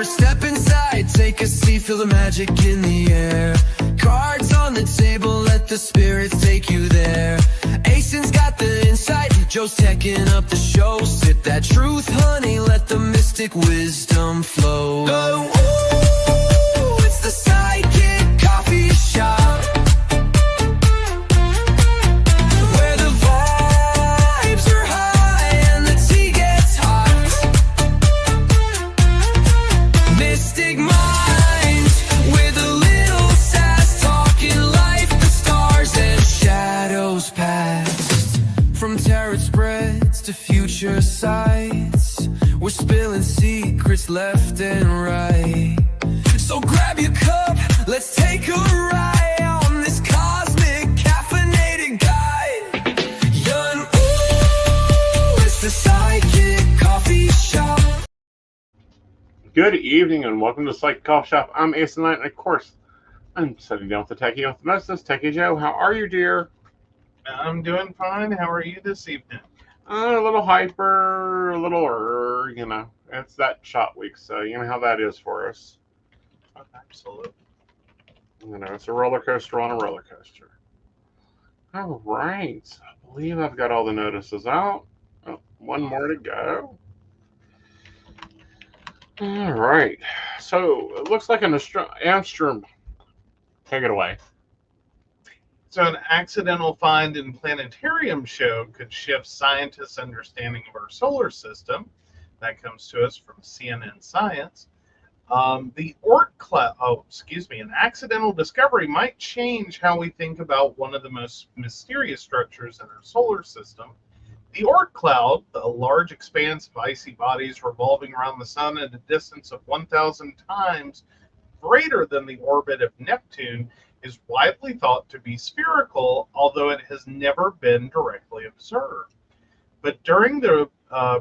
Step inside, take a seat, feel the magic in the air. Cards on the table, let the spirits take you there. Aeson's got the insight, Joe's teching up the show. Sip that truth, honey, let the mystic wisdom flow. Oh, ooh, it's the Sidekick Coffee Shop. To future sights, we're spilling secrets left and right. So grab your cup, let's take a ride on this cosmic caffeinated guide. Yun, ooh, it's the Sidekick Coffee Shop. Good evening and welcome to the Sidekick Coffee Shop. I'm Aeson Knight, and of course, I'm sitting down with the Techie with the mostest, Techie Joe. How are you, dear? I'm doing fine. How are you this evening? A little hyper, a little, you know, it's that shot week, so you know how that is for us. Oh, absolutely. You know, it's a roller coaster on a roller coaster. All right, I believe I've got all the notices out. Oh, one more to go. All right, so it looks like an Amsterdam. Take it away. So an accidental find in planetarium show could shift scientists' understanding of our solar system. That comes to us from CNN Science. The Oort cloud, an accidental discovery might change how we think about one of the most mysterious structures in our solar system. The Oort cloud, a large expanse of icy bodies revolving around the sun at a distance of 1,000 times greater than the orbit of Neptune, is widely thought to be spherical, although it has never been directly observed. But during the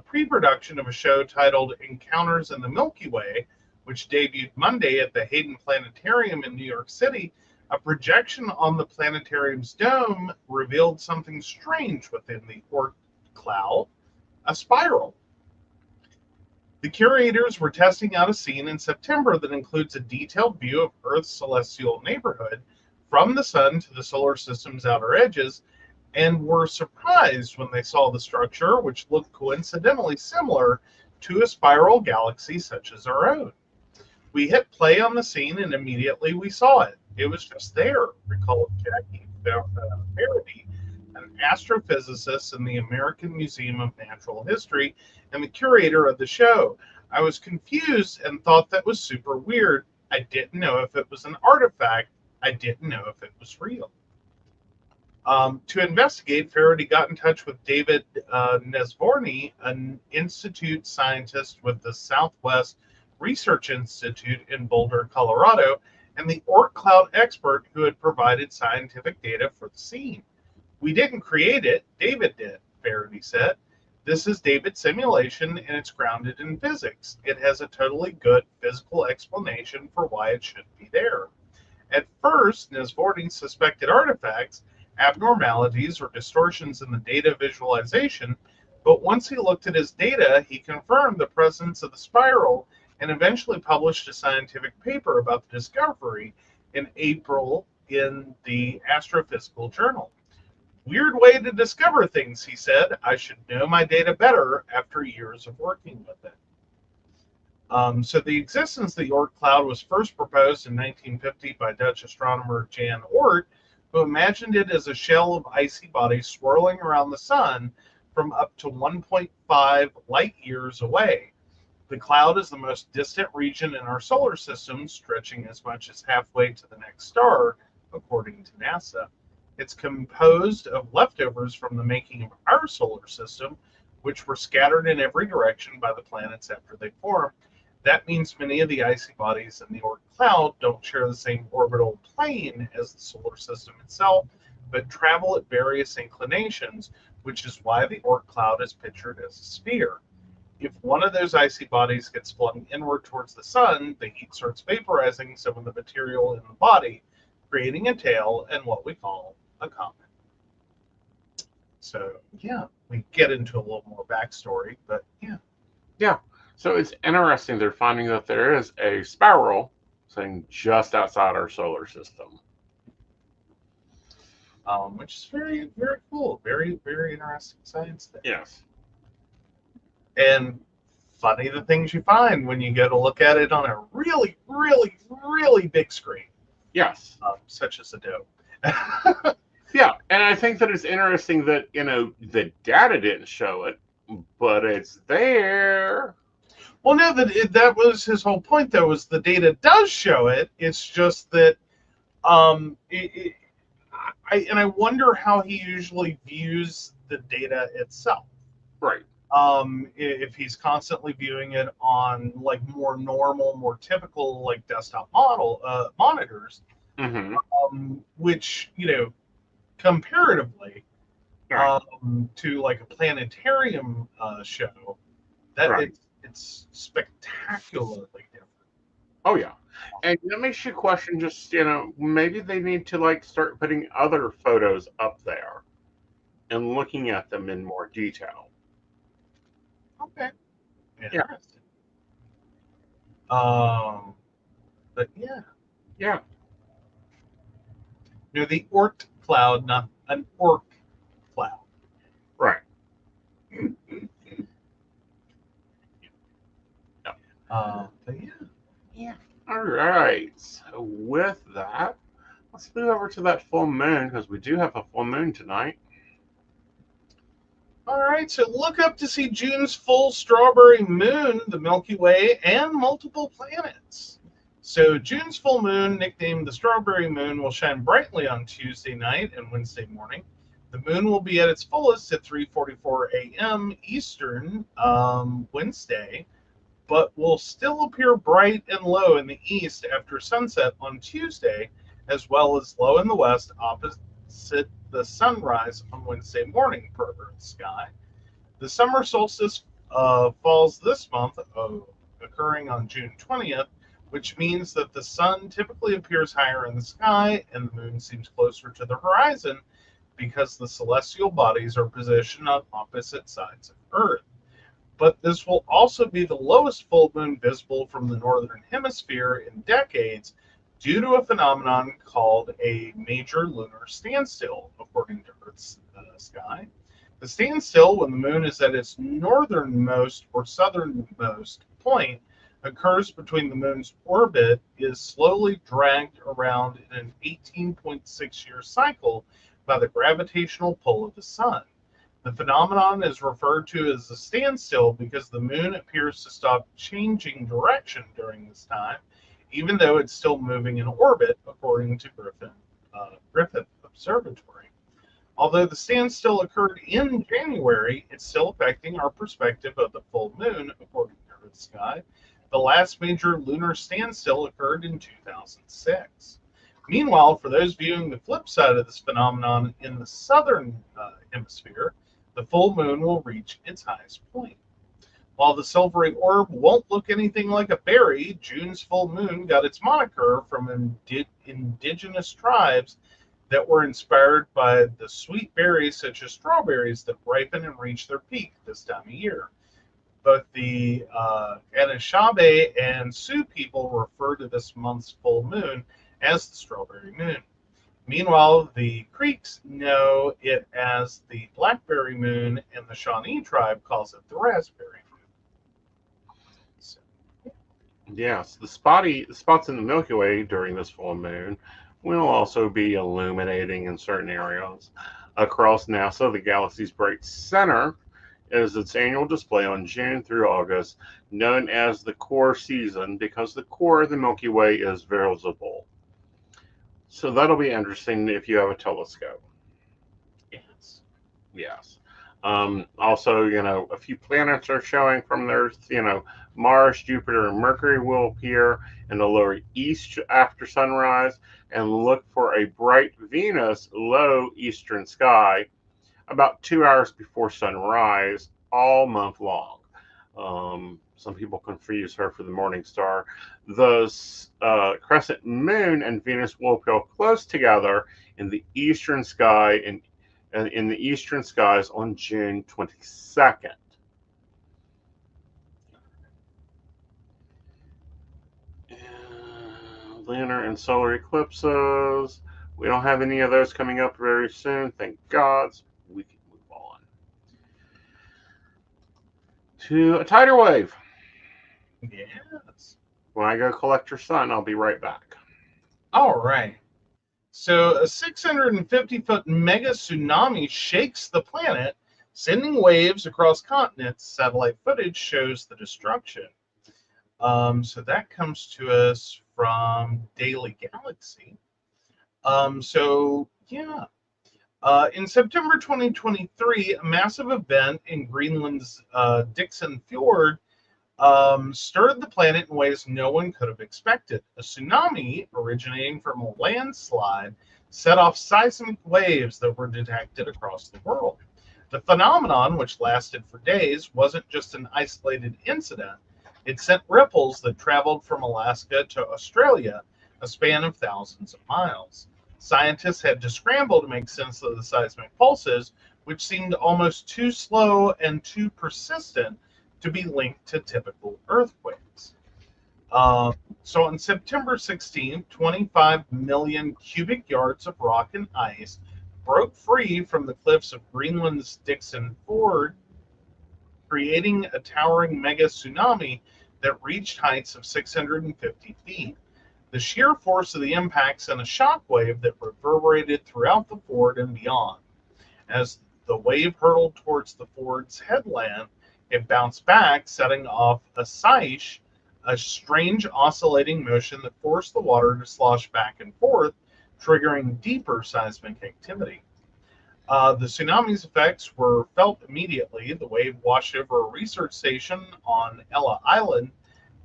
pre-production of a show titled Encounters in the Milky Way, which debuted Monday at the Hayden Planetarium in New York City, a projection on the planetarium's dome revealed something strange within the Oort cloud, a spiral. The curators were testing out a scene in September that includes a detailed view of Earth's celestial neighborhood from the sun to the solar system's outer edges, and were surprised when they saw the structure, which looked coincidentally similar to a spiral galaxy such as our own. We hit play on the scene and immediately we saw it. It was just there, recalled Jackie Faraday, an astrophysicist in the American Museum of Natural History and the curator of the show. I was confused and thought that was super weird. I didn't know if it was an artifact. I didn't know if it was real. To investigate, Faraday got in touch with David Nesvorny, an institute scientist with the Southwest Research Institute in Boulder, Colorado, and the Oort cloud expert who had provided scientific data for the scene. We didn't create it, David did, Faraday said. This is David's simulation and it's grounded in physics. It has a totally good physical explanation for why it should be there. At first, Nesvorny suspected artifacts, abnormalities, or distortions in the data visualization, but once he looked at his data, he confirmed the presence of the spiral and eventually published a scientific paper about the discovery in April in the Astrophysical Journal. Weird way to discover things, he said. I should know my data better after years of working with it. So the existence of the Oort cloud was first proposed in 1950 by Dutch astronomer Jan Oort, who imagined it as a shell of icy bodies swirling around the sun from up to 1.5 light years away. The cloud is the most distant region in our solar system, stretching as much as halfway to the next star, according to NASA. It's composed of leftovers from the making of our solar system, which were scattered in every direction by the planets after they formed. That means many of the icy bodies in the Oort cloud don't share the same orbital plane as the solar system itself, but travel at various inclinations, which is why the Oort cloud is pictured as a sphere. If one of those icy bodies gets flung inward towards the sun, the heat starts vaporizing some of the material in the body, creating a tail and what we call a comet. So yeah, we get into a little more backstory, but yeah. Yeah. So it's interesting. They're finding that there is a spiral sitting just outside our solar system. Which is very, very cool. Very, very interesting science thing. Yes. And funny the things you find when you go to look at it on a really, really, really big screen, Yes. such as a doe. Yeah, and I think that it's interesting that, the data didn't show it, but it's there. Well, no, that was his whole point, though, was the data does show it. It's just that, I wonder how he usually views the data itself. Right. If he's constantly viewing it on like more normal, more typical like desktop monitors, which comparatively Right. to like a planetarium show, that Right. it's spectacularly different. Oh, yeah. And that makes you question just, maybe they need to like start putting other photos up there and looking at them in more detail. Okay. Yeah. Interesting. But yeah. Yeah. The Oort cloud, not an orc cloud. Right. But yeah. Yeah. All right. So with that, let's move over to that full moon because we do have a full moon tonight. All right, so look up to see June's full strawberry moon, the Milky Way, and multiple planets. So June's full moon, nicknamed the strawberry moon, will shine brightly on Tuesday night and Wednesday morning. The moon will be at its fullest at 3:44 a.m. Eastern Wednesday, but will still appear bright and low in the east after sunset on Tuesday, as well as low in the west opposite the sunrise on Wednesday morning per Earth sky. The summer solstice falls this month, occurring on June 20th, which means that the sun typically appears higher in the sky and the moon seems closer to the horizon because the celestial bodies are positioned on opposite sides of Earth. But this will also be the lowest full moon visible from the northern hemisphere in decades due to a phenomenon called a major lunar standstill, according to Earth's sky. The standstill, when the moon is at its northernmost or southernmost point, occurs between the moon's orbit, is slowly dragged around in an 18.6-year cycle by the gravitational pull of the sun. The phenomenon is referred to as a standstill because the moon appears to stop changing direction during this time, even though it's still moving in orbit, according to Griffith Observatory. Although the standstill occurred in January, it's still affecting our perspective of the full moon, according to Earth sky. The last major lunar standstill occurred in 2006. Meanwhile, for those viewing the flip side of this phenomenon in the southern hemisphere, the full moon will reach its highest point. While the silvery orb won't look anything like a berry, June's full moon got its moniker from indigenous tribes that were inspired by the sweet berries such as strawberries that ripen and reach their peak this time of year. Both the Anishinaabe and Sioux people refer to this month's full moon as the strawberry moon. Meanwhile, the Creeks know it as the blackberry moon, and the Shawnee tribe calls it the raspberry moon. So, Yes, the spots in the Milky Way during this full moon will also be illuminating in certain areas. Across NASA, the galaxy's bright center is its annual display on June through August, known as the core season, because the core of the Milky Way is visible. So that'll be interesting if you have a telescope. yes. Yes. Also, a few planets are showing from Earth. Mars, Jupiter, and Mercury will appear in the lower east after sunrise, and look for a bright Venus low eastern sky about 2 hours before sunrise all month long. Some people confuse her for the morning star. The crescent moon and Venus will appear close together in the eastern sky in in the eastern skies on June 22nd. Lunar and solar eclipses. We don't have any of those coming up very soon, thank God. We can move on to a tidal wave. Yes. When I go collect your son, I'll be right back. All right. So a 650-foot mega tsunami shakes the planet, sending waves across continents. Satellite footage shows the destruction. So that comes to us from Daily Galaxy. In September 2023, a massive event in Greenland's Dixon Fjord stirred the planet in ways no one could have expected. A tsunami originating from a landslide set off seismic waves that were detected across the world. The phenomenon, which lasted for days, wasn't just an isolated incident. It sent ripples that traveled from Alaska to Australia, a span of thousands of miles. Scientists had to scramble to make sense of the seismic pulses, which seemed almost too slow and too persistent to be linked to typical earthquakes. So on September 16th, 25 million cubic yards of rock and ice broke free from the cliffs of Greenland's Dixon Fjord, creating a towering mega tsunami that reached heights of 650 feet. The sheer force of the impact sent a shockwave that reverberated throughout the fjord and beyond. As the wave hurtled towards the fjord's headland, it bounced back, setting off a seiche, a strange oscillating motion that forced the water to slosh back and forth, triggering deeper seismic activity. The tsunami's effects were felt immediately. The wave washed over a research station on Ella Island,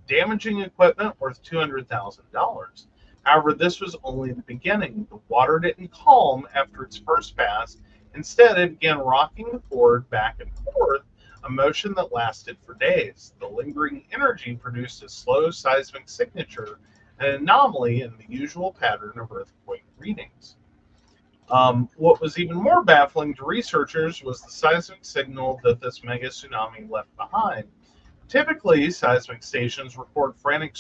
damaging equipment worth $200,000. However, this was only the beginning. The water didn't calm after its first pass. Instead, it began rocking the fjord back and forth, a motion that lasted for days. The lingering energy produced a slow seismic signature, an anomaly in the usual pattern of earthquake readings. What was even more baffling to researchers was the seismic signal that this mega tsunami left behind. Typically, seismic stations record frantic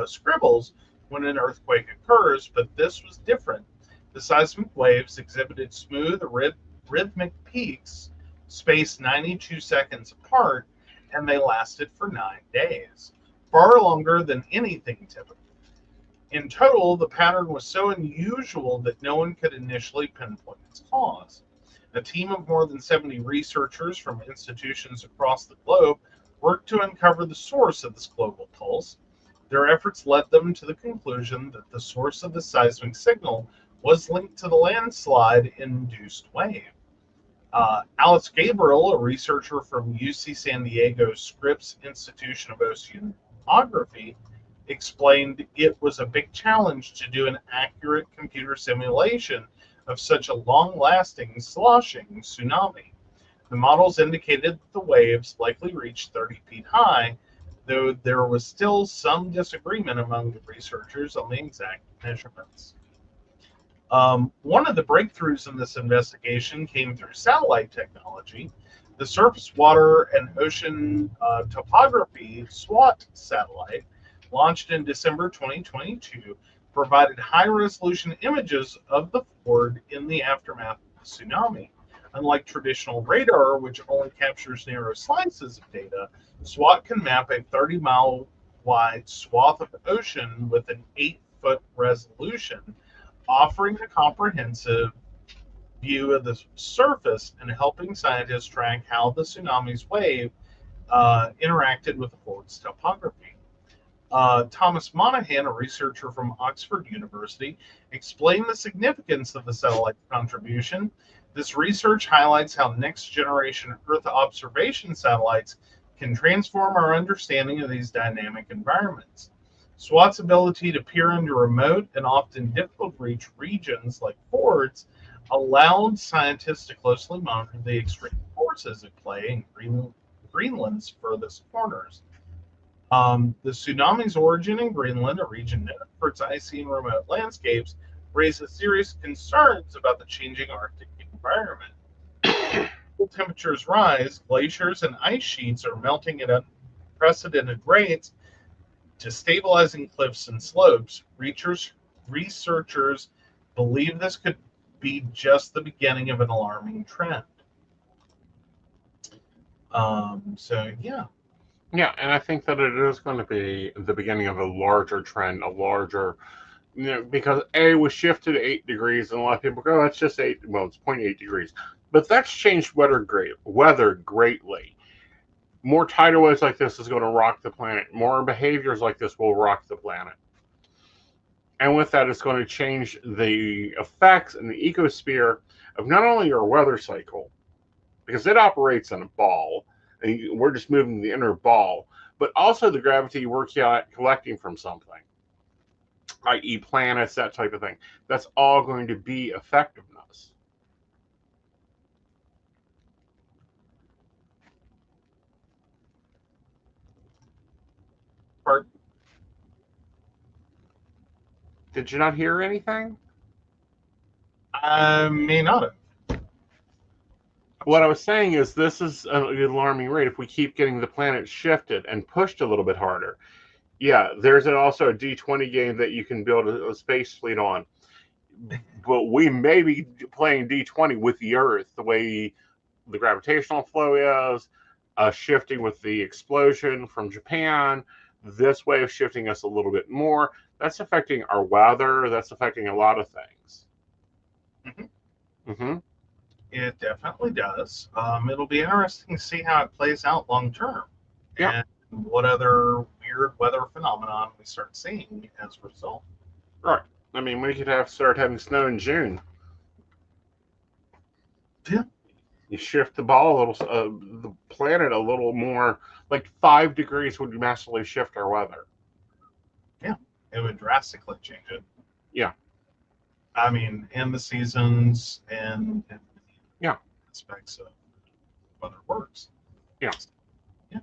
scribbles when an earthquake occurs, but this was different. The seismic waves exhibited smooth, rhythmic peaks spaced 92 seconds apart, and they lasted for 9 days, far longer than anything typical. In total, the pattern was so unusual that no one could initially pinpoint its cause. A team of more than 70 researchers from institutions across the globe worked to uncover the source of this global pulse. Their efforts led them to the conclusion that the source of the seismic signal was linked to the landslide-induced wave. Alice Gabriel, a researcher from UC San Diego's Scripps Institution of Oceanography, explained it was a big challenge to do an accurate computer simulation of such a long-lasting, sloshing tsunami. The models indicated that the waves likely reached 30 feet high, though there was still some disagreement among the researchers on the exact measurements. One of the breakthroughs in this investigation came through satellite technology. The Surface Water and Ocean Topography SWOT satellite, launched in December 2022, provided high-resolution images of the fjord in the aftermath of the tsunami. Unlike traditional radar, which only captures narrow slices of data, SWOT can map a 30-mile wide swath of ocean with an 8-foot resolution, offering a comprehensive view of the surface and helping scientists track how the tsunami's wave interacted with the fjord's topography. Thomas Monahan, a researcher from Oxford University, explained the significance of the satellite contribution. This research highlights how next-generation Earth observation satellites can transform our understanding of these dynamic environments. SWOT's ability to peer into remote and often difficult-to-reach regions like fjords allowed scientists to closely monitor the extreme forces at play in Greenland's furthest corners. The tsunami's origin in Greenland, a region known for its icy and remote landscapes, raises serious concerns about the changing Arctic environment. temperatures rise, glaciers and ice sheets are melting at unprecedented rates, destabilizing cliffs and slopes. Researchers believe this could be just the beginning of an alarming trend. Yeah. Yeah, and I think that it is going to be the beginning of a larger trend, a larger, because A was shifted 8 degrees, and a lot of people go, that's just 8, well, it's 0.8 degrees. But that's changed weather greatly. More tidal waves like this is going to rock the planet. More behaviors like this will rock the planet. And with that, it's going to change the effects and the ecosphere of not only our weather cycle, because it operates in a ball, and we're just moving the inner ball, but also the gravity we're collecting from something, i.e. planets, that type of thing. That's all going to be effectiveness. Pardon? Did you not hear anything? I may not have. What I was saying is this is an alarming rate if we keep getting the planet shifted and pushed a little bit harder. Yeah, there's also a D20 game that you can build a space fleet on. But we may be playing D20 with the Earth, the way the gravitational flow is, shifting with the explosion from Japan. This way of shifting us a little bit more. That's affecting our weather. That's affecting a lot of things. Mm-hmm. It definitely does. It'll be interesting to see how it plays out long term. Yeah. And what other weird weather phenomenon we start seeing as a result. Right. I mean, we could start having snow in June. Yeah. You shift the ball a little, the planet a little more, like 5 degrees would massively shift our weather. Yeah, it would drastically change it. Yeah. I mean, and the seasons and yeah, aspects of weather works. Yeah. Yeah.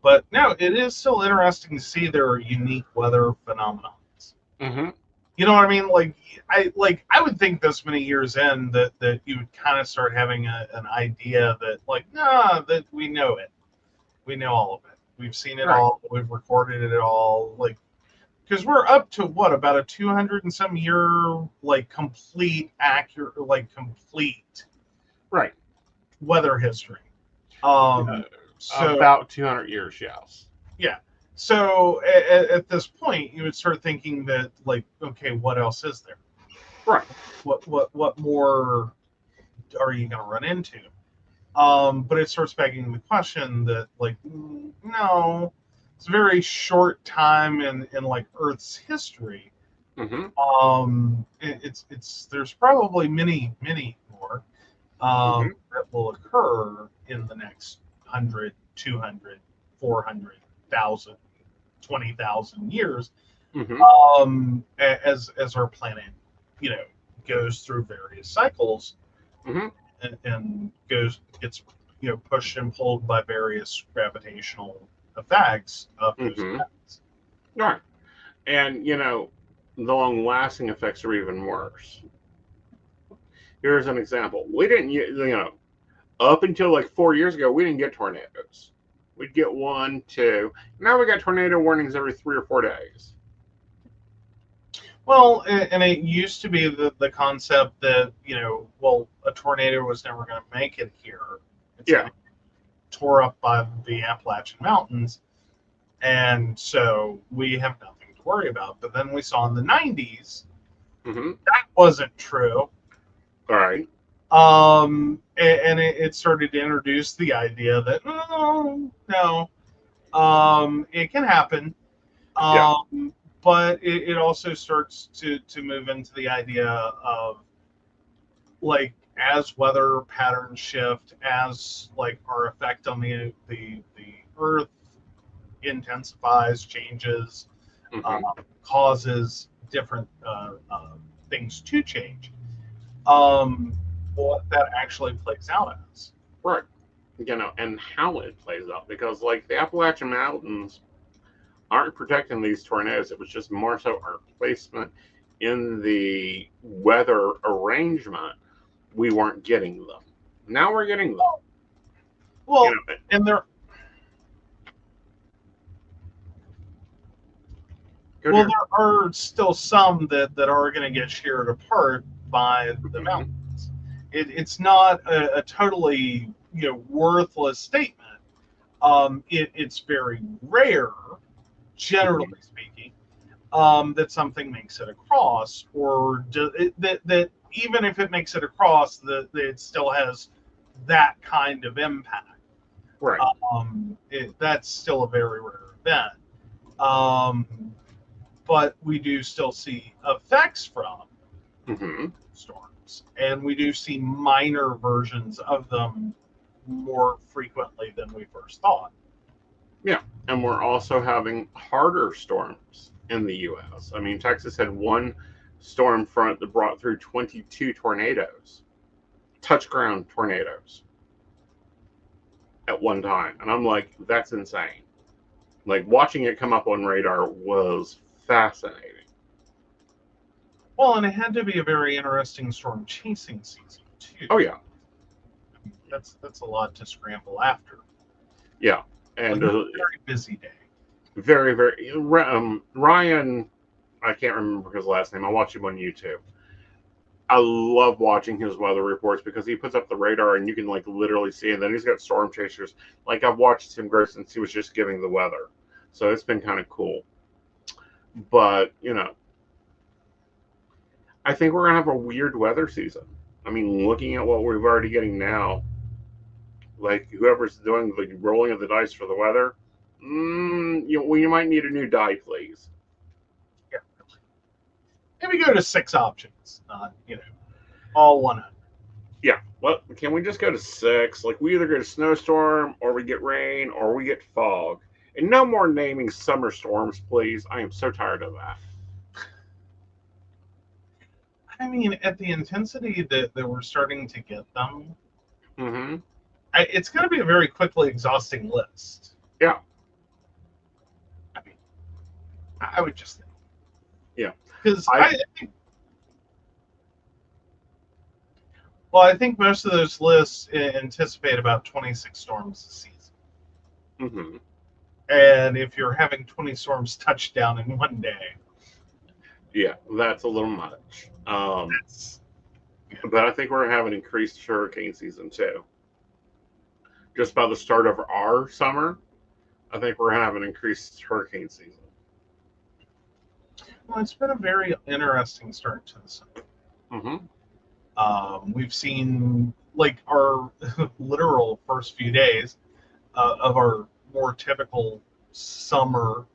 But no, it is still interesting to see their unique weather phenomena. Mm-hmm. You know what I mean? I would think this many years in that you would kind of start having an idea that that we know it. We know all of it. We've seen it all. We've recorded it all. Because we're up to what, about a 200 and some year complete right weather history. So about 200 years, yes. Yeah. So at this point, you would start thinking that okay, what else is there? Right. What more are you going to run into? But it starts begging the question that no, it's a very short time in Earth's history. Mm-hmm. There's probably many more mm-hmm. that will occur in the next 100, 200, 400,000, 20,000 years, mm-hmm. As our planet, goes through various cycles, mm-hmm. and gets pushed and pulled by various gravitational effects of those events. Right. And the long-lasting effects are even worse. Here's an example. We didn't, up until 4 years ago, we didn't get tornadoes. We'd get 1, 2. Now we got tornado warnings every 3 or 4 days. Well, and it used to be the concept that, a tornado was never going to make it here. It's tore up by the Appalachian Mountains. And so we have nothing to worry about. But then we saw in the 90s, that wasn't true. All right. And it started to introduce the idea that no, it can happen. But it also starts to move into the idea of as weather patterns shift, as our effect on the Earth intensifies, changes, causes different things to change. What that actually plays out as. Right. And how it plays out. Because the Appalachian Mountains aren't protecting these tornadoes. It was just more so our placement in the weather arrangement. We weren't getting them. Now we're getting them. Well, You know, and there are still some that are going to get sheared apart by the mountains. It's not a totally worthless statement. It's very rare, generally speaking, that something makes it across, or that even if it makes it across, that it still has that kind of impact. Right. That's still a very rare event. But we do still see effects from storms, and we do see minor versions of them more frequently than we first thought. Yeah, and we're also having harder storms in the U.S. I mean, Texas had one storm front that brought through 22 tornadoes, touchground tornadoes, at one time. And I'm like, that's insane. Like, watching it come up on radar was fascinating. Well, and it had to be a very interesting storm chasing season, too. Oh, yeah. That's a lot to scramble after. Yeah. And like a very busy day. Very, very. Ryan, I can't remember his last name. I watch him on YouTube. I love watching his weather reports because he puts up the radar and you can like literally see it. And then he's got storm chasers. Like I've watched him grow since he was just giving the weather. So it's been kind of cool. But, I think we're going to have a weird weather season. I mean, looking at what we're already getting now, like whoever's doing the rolling of the dice for the weather, you might need a new die, please. Yeah. Maybe go to 6 options, not, all 100. Yeah. Well, can we just go to 6? Like, we either get a snowstorm, or we get rain, or we get fog. And no more naming summer storms, please. I am so tired of that. I mean, at the intensity that we're starting to get them, it's going to be a very quickly exhausting list. Yeah. I mean, I would just think. Yeah. Because I think most of those lists anticipate about 26 storms a season. And if you're having 20 storms touch down in one day, yeah, that's a little much. But I think we're going to have an increased hurricane season too. Just by the start of our summer, I think we're going to have an increased hurricane season. Well, it's been a very interesting start to the summer. We've seen like our literal first few days of our more typical summer,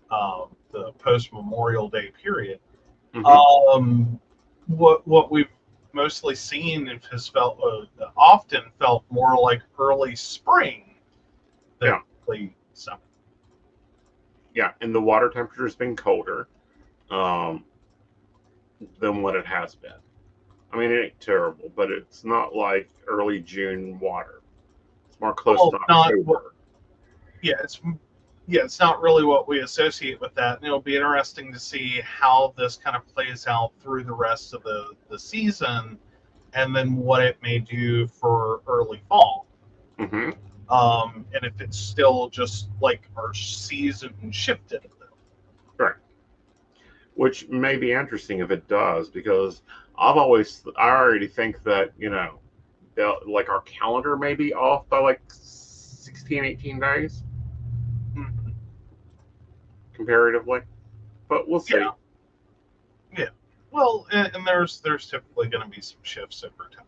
the post-Memorial Day period. What we've mostly seen has felt often felt more like early spring than early summer. Yeah, and the water temperature has been colder than what it has been. I mean, it ain't terrible, but it's not like early June water. It's more close to October. It's not really what we associate with that. And it'll be interesting to see how this kind of plays out through the rest of the season, and then what it may do for early fall. And if it's still just like our season shifted a little. Right. Which may be interesting if it does, because I already think that, like our calendar may be off by like 16, 18 days. Comparatively, but we'll see. Yeah. Well, and there's typically going to be some shifts over time.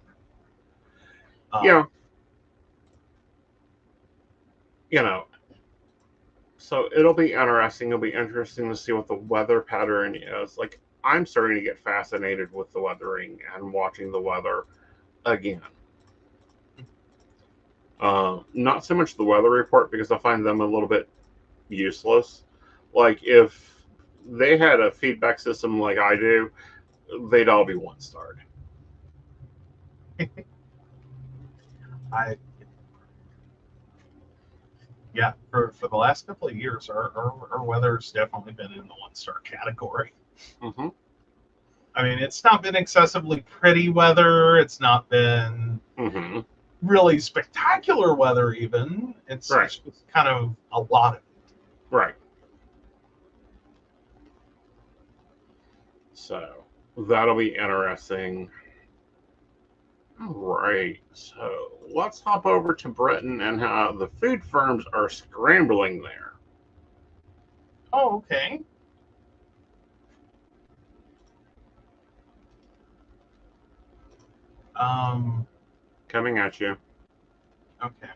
So it'll be interesting. It'll be interesting to see what the weather pattern is. Like, I'm starting to get fascinated with the weathering and watching the weather again. Not so much the weather report, because I find them a little bit useless. Like, if they had a feedback system like I do, they'd all be 1-starred. For the last couple of years, our weather's definitely been in the 1-star category. I mean, it's not been excessively pretty weather. It's not been Mm-hmm. really spectacular weather even. It's Right. just kind of a lot of it. Right. So that'll be interesting. Right. So let's hop over to Britain and how the food firms are scrambling there. Oh, okay. Um, Coming at you. okay.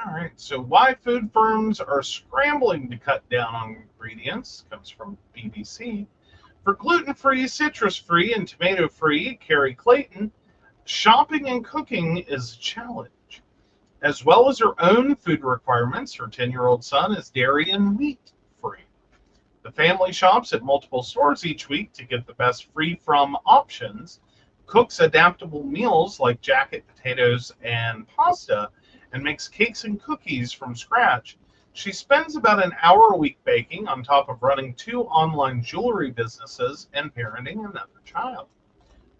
All right. So, why food firms are scrambling to cut down on ingredients comes from BBC. For gluten-free, citrus-free, and tomato-free, Carrie Clayton, shopping and cooking is a challenge. As well as her own food requirements, her 10-year-old son is dairy and wheat free. The family shops at multiple stores each week to get the best free-from options, cooks adaptable meals like jacket potatoes and pasta, and makes cakes and cookies from scratch. She spends about an hour a week baking on top of running 2 online jewelry businesses and parenting another child.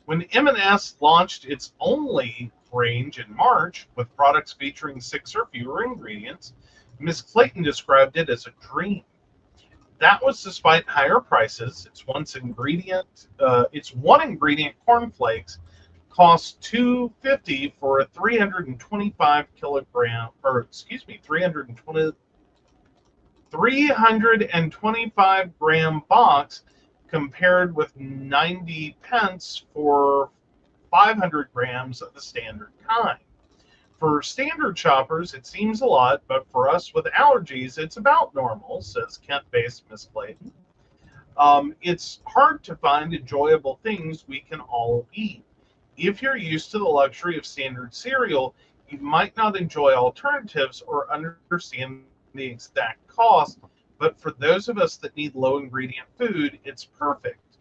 When M&S launched its only range in March with products featuring 6 or fewer ingredients, Miss Clayton described it as a dream. That was despite higher prices. Its one ingredient cornflakes cost $2.50 for a 325 kilogram, or excuse me, 325 gram box, compared with 90 pence for 500 grams of the standard kind. For standard shoppers, it seems a lot, but for us with allergies, it's about normal, says Kent-based Miss Clayton. It's hard to find enjoyable things we can all eat. If you're used to the luxury of standard cereal, you might not enjoy alternatives or understand the exact cost, but for those of us that need low ingredient food, it's perfect.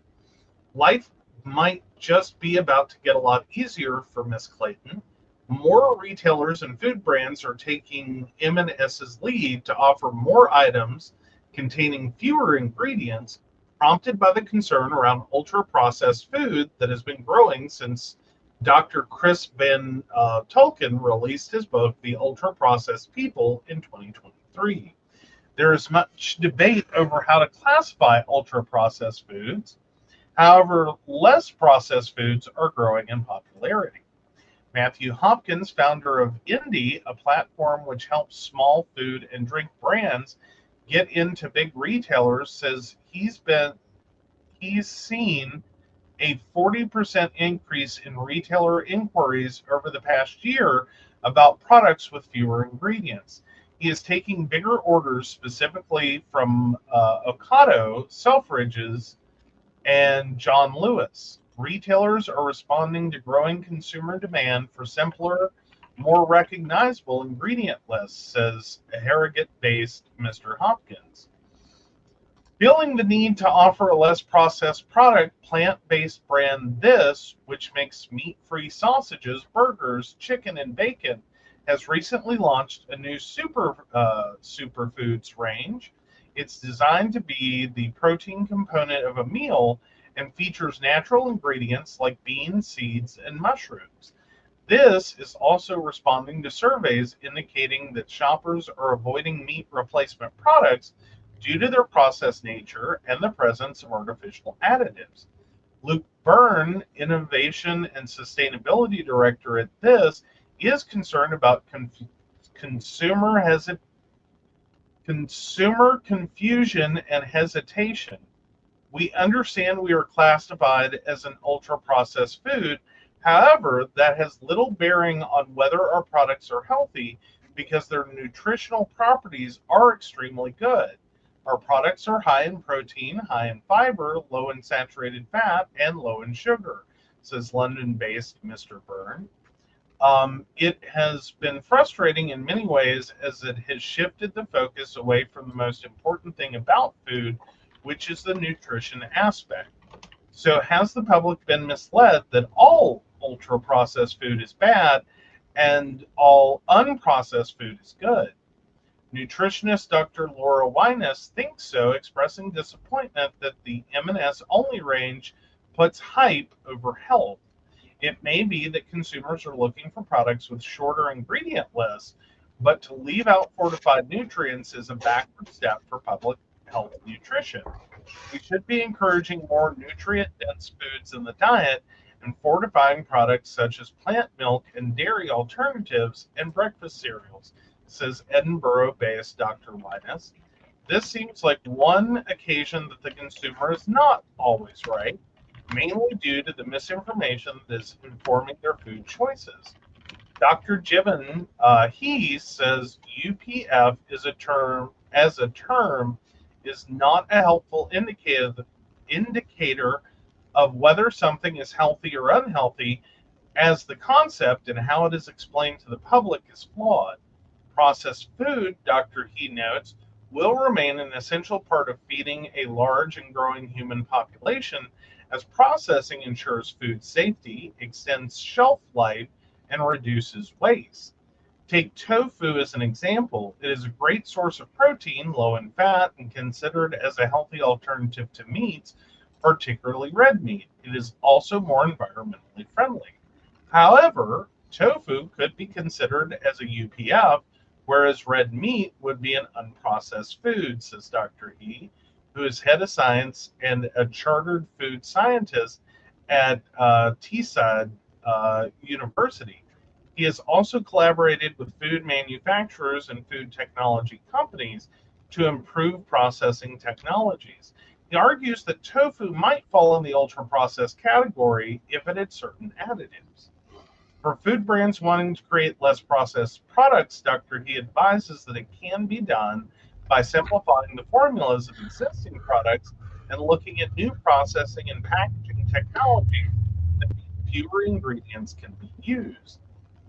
Life might just be about to get a lot easier for Miss Clayton. More retailers and food brands are taking M&S's lead to offer more items containing fewer ingredients, prompted by the concern around ultra-processed food that has been growing since Dr. Chris Van Tulken released his book, The Ultra-Processed People, in 2023. There is much debate over how to classify ultra-processed foods. However, less processed foods are growing in popularity. Matthew Hopkins, founder of Indie, a platform which helps small food and drink brands get into big retailers, says he's seen a 40% increase in retailer inquiries over the past year about products with fewer ingredients. He is taking bigger orders specifically from Ocado, Selfridges, and John Lewis. Retailers are responding to growing consumer demand for simpler, more recognizable ingredient lists, says Harrogate-based Mr. Hopkins. Feeling the need to offer a less processed product, plant-based brand This, which makes meat-free sausages, burgers, chicken, and bacon, has recently launched a new superfoods range. It's designed to be the protein component of a meal and features natural ingredients like beans, seeds, and mushrooms. This is also responding to surveys indicating that shoppers are avoiding meat replacement products due to their processed nature and the presence of artificial additives. Luke Byrne, Innovation and Sustainability Director at This, is concerned about consumer confusion and hesitation. We understand we are classified as an ultra-processed food. However, that has little bearing on whether our products are healthy because their nutritional properties are extremely good. Our products are high in protein, high in fiber, low in saturated fat, and low in sugar, says London-based Mr. Byrne. It has been frustrating in many ways as it has shifted the focus away from the most important thing about food, which is the nutrition aspect. So has the public been misled that all ultra-processed food is bad, and all unprocessed food is good. Nutritionist Dr. Laura Winus thinks so, expressing disappointment that the M&S only range puts hype over health. It may be that consumers are looking for products with shorter ingredient lists, but to leave out fortified nutrients is a backward step for public health nutrition. We should be encouraging more nutrient-dense foods in the diet and fortifying products such as plant milk and dairy alternatives and breakfast cereals, says Edinburgh-based Dr. Linus. This seems like one occasion that the consumer is not always right, mainly due to the misinformation that is informing their food choices. Dr. Gibbon, he says UPF is a term is not a helpful indicator of whether something is healthy or unhealthy, as the concept and how it is explained to the public is flawed. Processed food, Dr. He notes, will remain an essential part of feeding a large and growing human population, as processing ensures food safety, extends shelf life, and reduces waste. Take tofu as an example. It is a great source of protein, low in fat, and considered as a healthy alternative to meats, particularly red meat. It is also more environmentally friendly. However, tofu could be considered as a UPF, whereas red meat would be an unprocessed food, says Dr. He, who is head of science and a chartered food scientist at Teesside University. He has also collaborated with food manufacturers and food technology companies to improve processing technologies. He argues that tofu might fall in the ultra-processed category if it had certain additives. For food brands wanting to create less processed products, Dr. He advises that it can be done by simplifying the formulas of existing products and looking at new processing and packaging technology that fewer ingredients can be used.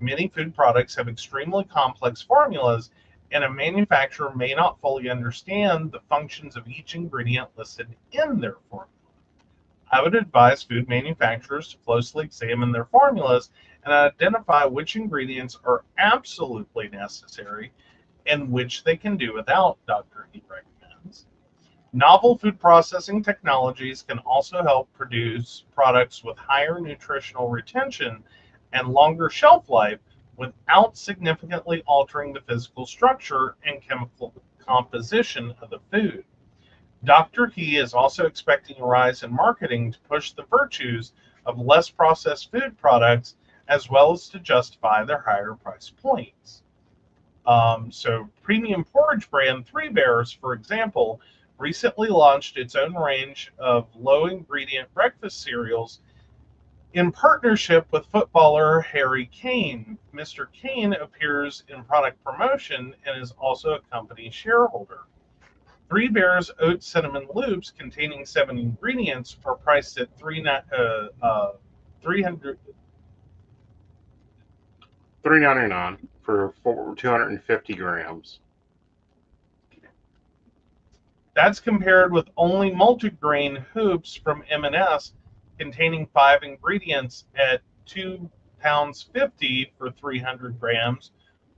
Many food products have extremely complex formulas, and a manufacturer may not fully understand the functions of each ingredient listed in their formula. I would advise food manufacturers to closely examine their formulas and identify which ingredients are absolutely necessary and which they can do without, Dr. He recommends. Novel food processing technologies can also help produce products with higher nutritional retention and longer shelf life without significantly altering the physical structure and chemical composition of the food. Dr. He is also expecting a rise in marketing to push the virtues of less processed food products, as well as to justify their higher price points. So premium porridge brand Three Bears, for example, recently launched its own range of low ingredient breakfast cereals in partnership with footballer Harry Kane. Mr. Kane appears in product promotion and is also a company shareholder. Three Bears Oat Cinnamon Loops, containing 7 ingredients, are priced at $3.99 for 250 grams. That's compared with only multigrain hoops from M&S, containing 5 ingredients at £2.50 for 300 grams,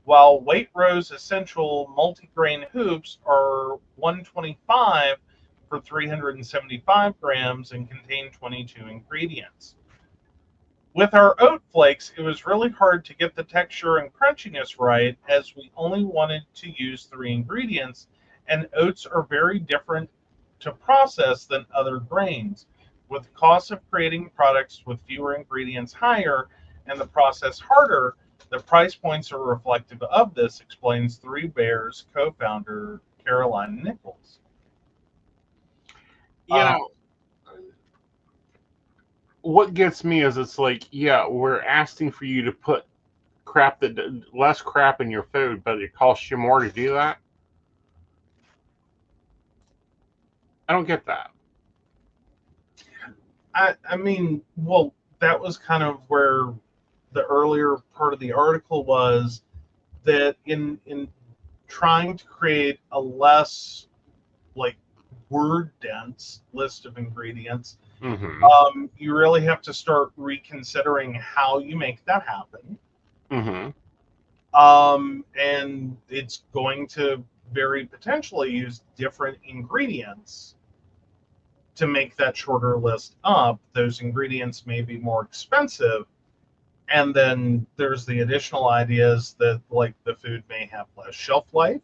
while Waitrose Essential Multigrain Hoops are $1.25 for 375 grams and contain 22 ingredients. With our oat flakes, it was really hard to get the texture and crunchiness right, as we only wanted to use 3 ingredients, and oats are very different to process than other grains. With the cost of creating products with fewer ingredients higher and the process harder, the price points are reflective of this, explains Three Bears co-founder Caroline Nichols. You know, what gets me is it's like, yeah, we're asking for you to put less crap in your food, but it costs you more to do that. I don't get that. I mean, well, that was kind of where the earlier part of the article was, that in trying to create a less like word dense list of ingredients, Mm-hmm. you really have to start reconsidering how you make that happen. Mm-hmm. And it's going to very potentially use different ingredients to make that shorter list up. Those ingredients may be more expensive. And then there's the additional ideas that, like, the food may have less shelf life.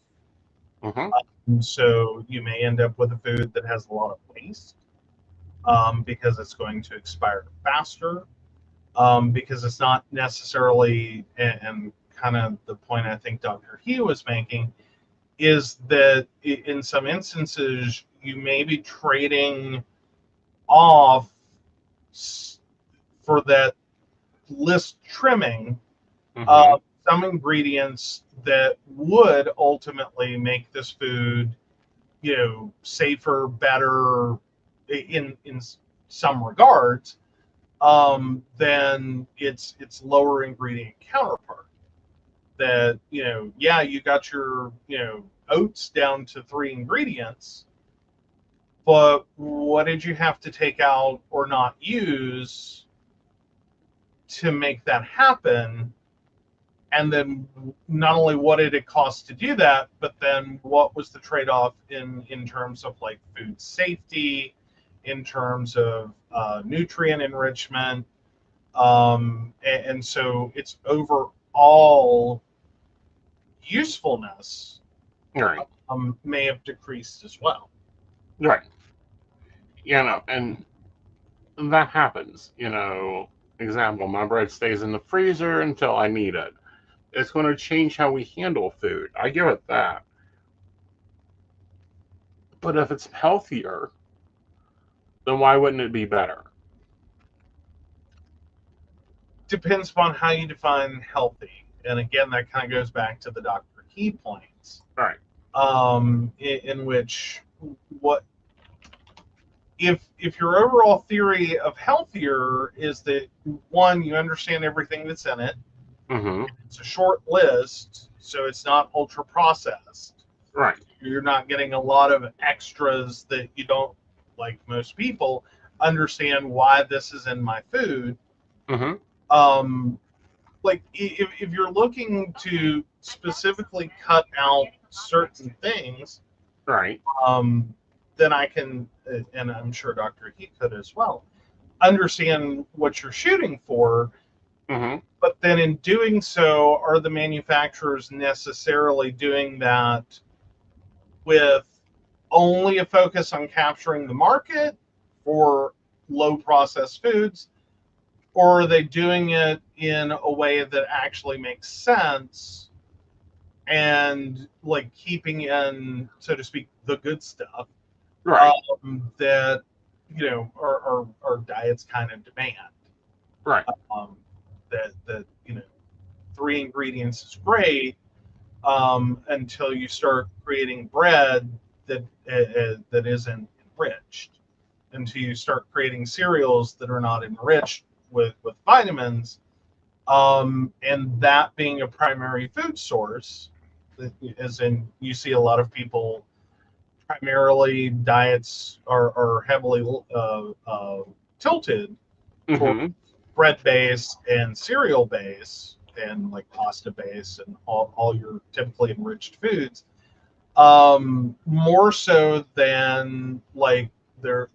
Mm-hmm. So you may end up with a food that has a lot of waste because it's going to expire faster. Because it's not necessarily, and kind of the point I think Dr. He was making, is that in some instances you may be trading off for that list trimming Mm-hmm. some ingredients that would ultimately make this food, safer, better in some regards than its lower ingredient counterpart. That, yeah, you got your oats down to 3 ingredients, but what did you have to take out or not use to make that happen? And then not only what did it cost to do that, but then what was the trade-off in terms of, like, food safety, in terms of nutrient enrichment, and so its overall usefulness Right. may have decreased as well. Right. And that happens. Example, my bread stays in the freezer until I need it. It's going to change how we handle food. I give it that. But if it's healthier, then why wouldn't it be better? Depends upon how you define healthy, and again, that kind of goes back to the Dr. He points, Right. in which, what if your overall theory of healthier is that, one, you understand everything that's in it, Mm-hmm. it's a short list, so it's not ultra processed. Right. You're not getting a lot of extras that you don't, like most people, understand why this is in my food. Mm-hmm. Like, if you're looking to specifically cut out certain things, Right. then I can, and I'm sure Dr. He could as well, understand what you're shooting for. Mm-hmm. But then in doing so, are the manufacturers necessarily doing that with only a focus on capturing the market for low processed foods, or are they doing it in a way that actually makes sense and, like, keeping in, so to speak, the good stuff Right. that our diets kind of demand? Right. That 3 ingredients is great, until you start creating bread that isn't enriched, until you start creating cereals that are not enriched with vitamins, and that being a primary food source, as in, you see a lot of people, primarily diets are heavily tilted toward Mm-hmm. bread base and cereal base and, like, pasta base and all your typically enriched foods, more so than, like, their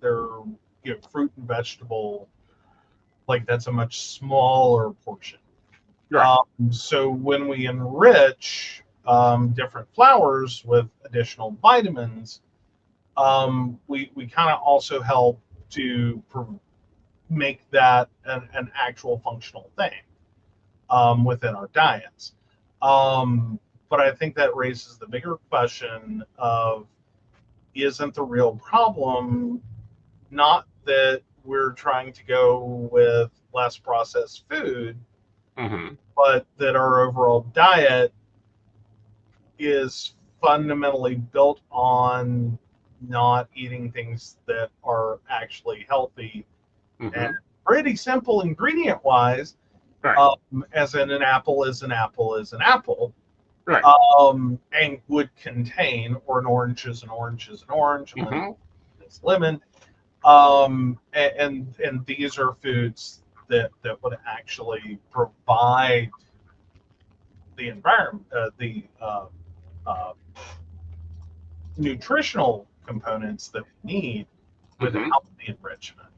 fruit and vegetable. Like, that's a much smaller portion. Right. So when we enrich different flours with additional vitamins, we kind of also help to make that an actual functional thing within our diets. But I think that raises the bigger question of, isn't the real problem not that we're trying to go with less processed food, Mm-hmm. but that our overall diet is fundamentally built on not eating things that are actually healthy Mm-hmm. and pretty simple ingredient wise, Right. as in, an apple is an apple is an apple, Right. and would contain, or an orange is an orange is an orange, a lemon Mm-hmm. is lemon, and these are foods that would actually provide the environment, nutritional components that we need without the enrichment.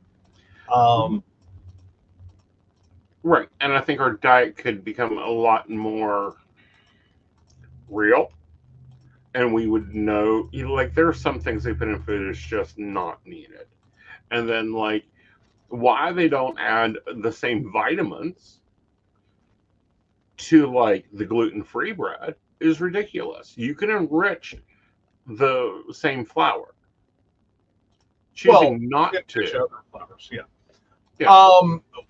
Right, and I think our diet could become a lot more real, and we would know, like there are some things they put in food is just not needed, and then like why they don't add the same vitamins to like the gluten-free bread is ridiculous. You can enrich the same flour. Choosing not to. Other flours, yeah. Yeah.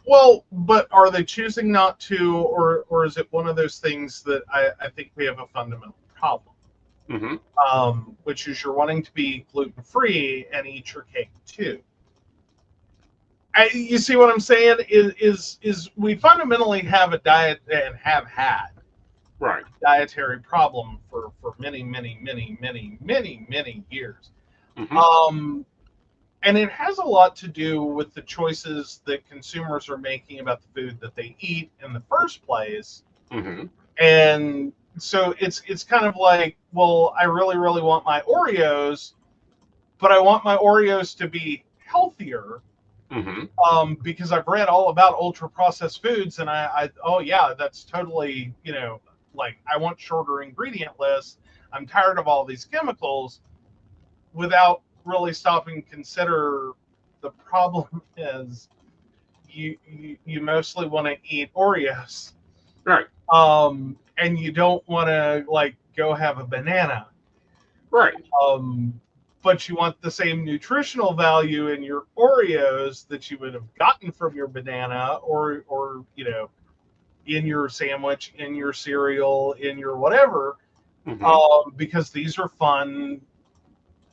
Well, but are they choosing not to, or is it one of those things that I think we have a fundamental problem? Which is you're wanting to be gluten-free and eat your cake too. You see what I'm saying? Is we fundamentally have a diet and have had right dietary problem for many years. And it has a lot to do with the choices that consumers are making about the food that they eat in the first place. And so it's kind of like, well, I really want my Oreos, but I want my Oreos to be healthier. Because I've read all about ultra processed foods, and I oh yeah, that's totally, like I want shorter ingredient lists. I'm tired of all these chemicals, without really stopping to consider the problem is you mostly want to eat Oreos, right? And you don't want to like go have a banana, right? But you want the same nutritional value in your Oreos that you would have gotten from your banana or in your sandwich, in your cereal, in your whatever, because these are fun,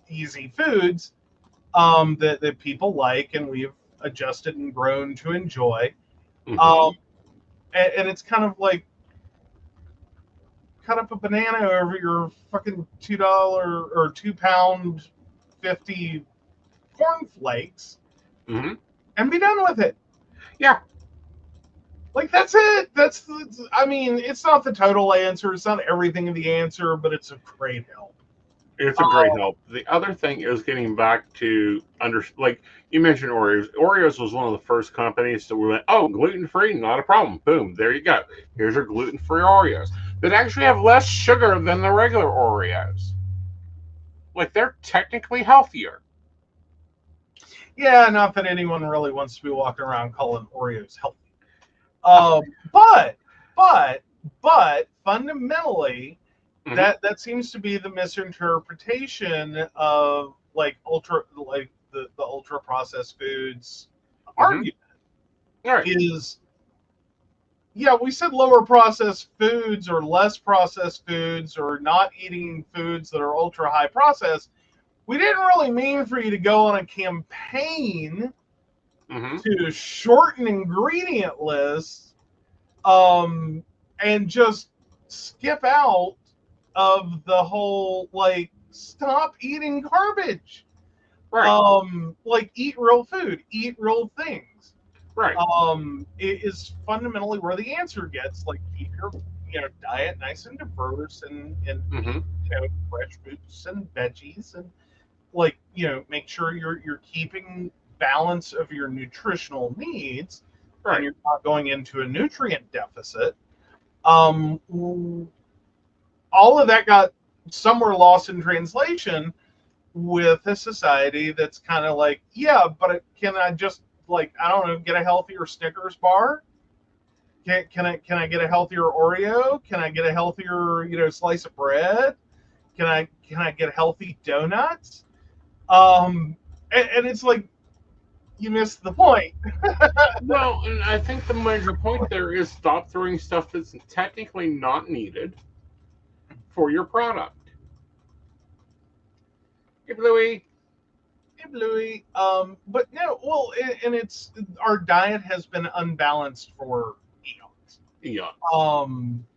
easy foods that people like and we've adjusted and grown to enjoy. And it's kind of like cut up a banana over your fucking $2 or £2.50 cornflakes and be done with it. Yeah. Like, that's it. I mean, it's not the total answer. It's not everything of the answer, but it's a great help. It's a great help. The other thing is getting back to like you mentioned Oreos. Oreos was one of the first companies that we went, oh, gluten-free, not a problem. Boom, there you go. Here's your gluten-free Oreos that actually have less sugar than the regular Oreos. Like, they're technically healthier. Yeah, not that anyone really wants to be walking around calling Oreos healthy. But fundamentally, that seems to be the misinterpretation of like the ultra processed foods argument. Right. Is we said lower processed foods or less processed foods or not eating foods that are ultra high processed. We didn't really mean for you to go on a campaign to shorten ingredient lists and just skip out of the whole, like, stop eating garbage. Right. Like, eat real food, eat real things. Right. It is fundamentally where the answer gets, like, keep your diet nice and diverse and fresh fruits and veggies and like make sure you're keeping balance of your nutritional needs, right. and you're not going into a nutrient deficit. All of that got somewhere lost in translation with a society that's kind of like, yeah, but can I just, like, I don't know, get a healthier Snickers bar? Can I get a healthier Oreo? Can I get a healthier slice of bread? Can I get healthy donuts? And it's like, you missed the point. Well, and I think the major point there is stop throwing stuff that's technically not needed for your product. Hey, Bluey. Hey, Bluey. But no, well, and it's, our diet has been unbalanced for eons. Yeah.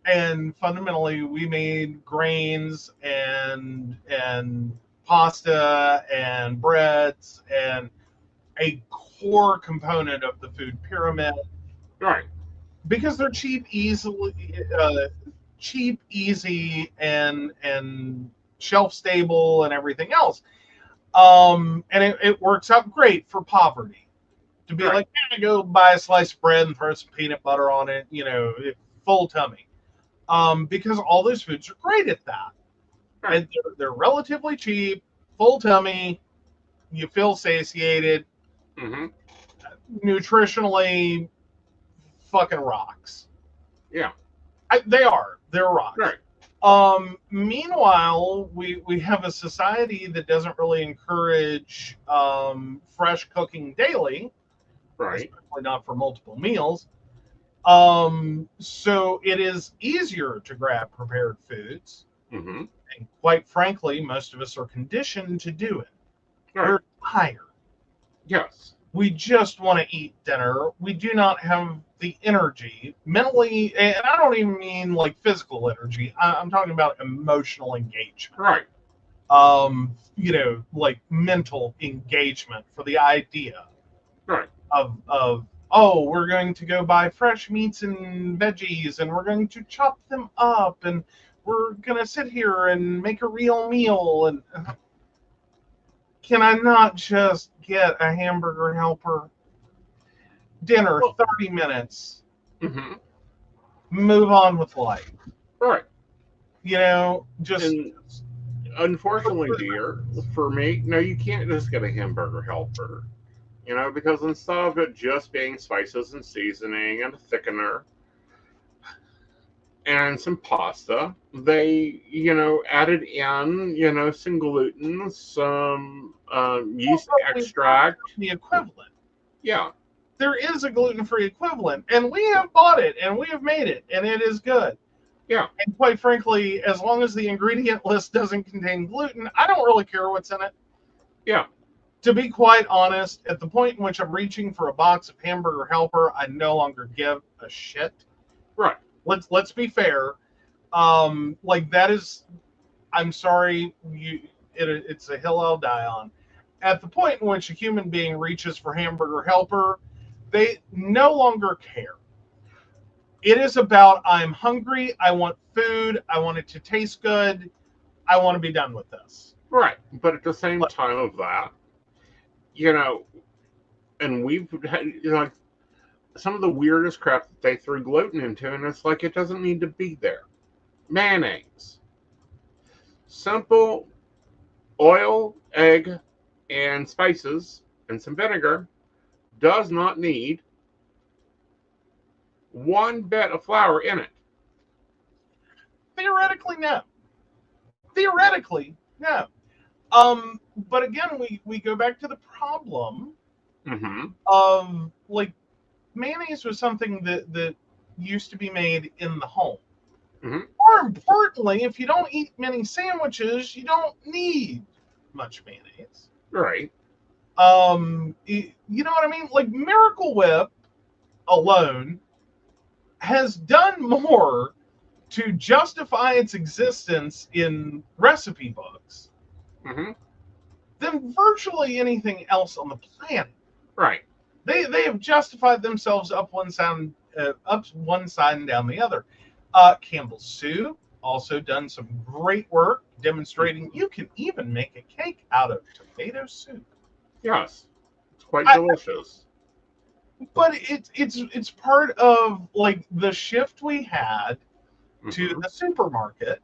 And fundamentally, we made grains and pasta and breads and a core component of the food pyramid. Right. Because they're cheap, easily cheap, easy, and shelf stable and everything else. And it works out great for poverty. To be Right. like, yeah, go buy a slice of bread and throw some peanut butter on it, full tummy. Because all those foods are great at that. Right. And they're relatively cheap, full tummy, you feel satiated, Mm-hmm. nutritionally fucking rocks. Yeah. They're rocks. Right. Meanwhile, we have a society that doesn't really encourage fresh cooking daily, Right. especially not for multiple meals. So it is easier to grab prepared foods. Mm-hmm. And quite frankly, most of us are conditioned to do it. Right. We're tired. Yes. We just want to eat dinner. We do not have the energy mentally, and I don't even mean like physical energy. I'm talking about emotional engagement. Right. Like mental engagement for the idea Right. of oh, we're going to go buy fresh meats and veggies, and we're going to chop them up, and we're going to sit here and make a real meal. And can I not just get a hamburger helper? Dinner, 30 minutes. Mm-hmm. Move on with life. Right. Just. And unfortunately, dear, for me, no, you can't just get a hamburger helper. Because instead of it just being spices and seasoning and a thickener and some pasta, they, added in, some gluten, some yeast extract. The equivalent. Yeah. There is a gluten-free equivalent, and we have bought it, and we have made it, and it is good. Yeah. And quite frankly, as long as the ingredient list doesn't contain gluten, I don't really care what's in it. Yeah. To be quite honest, at the point in which I'm reaching for a box of hamburger helper, I no longer give a shit. Right. Let's be fair. That is, I'm sorry, it's a hill I'll die on. At the point in which a human being reaches for hamburger helper, they no longer care. It is about, I'm hungry, I want food, I want it to taste good, I want to be done with this. Right. But at the same time of that, and we've had, some of the weirdest crap that they threw gluten into, and it's like, it doesn't need to be there. Mayonnaise. Simple oil, egg, and spices, and some vinegar does not need one bit of flour in it. Theoretically, no. But again, we go back to the problem of mayonnaise was something that used to be made in the home. Mm-hmm. More importantly, if you don't eat many sandwiches, you don't need much mayonnaise. Right. You know what I mean? Like Miracle Whip alone has done more to justify its existence in recipe books than virtually anything else on the planet. Right. They have justified themselves up one side and down the other. Campbell's Soup also done some great work demonstrating you can even make a cake out of tomato soup. Yes, it's quite delicious. But it's part of the shift we had to the supermarket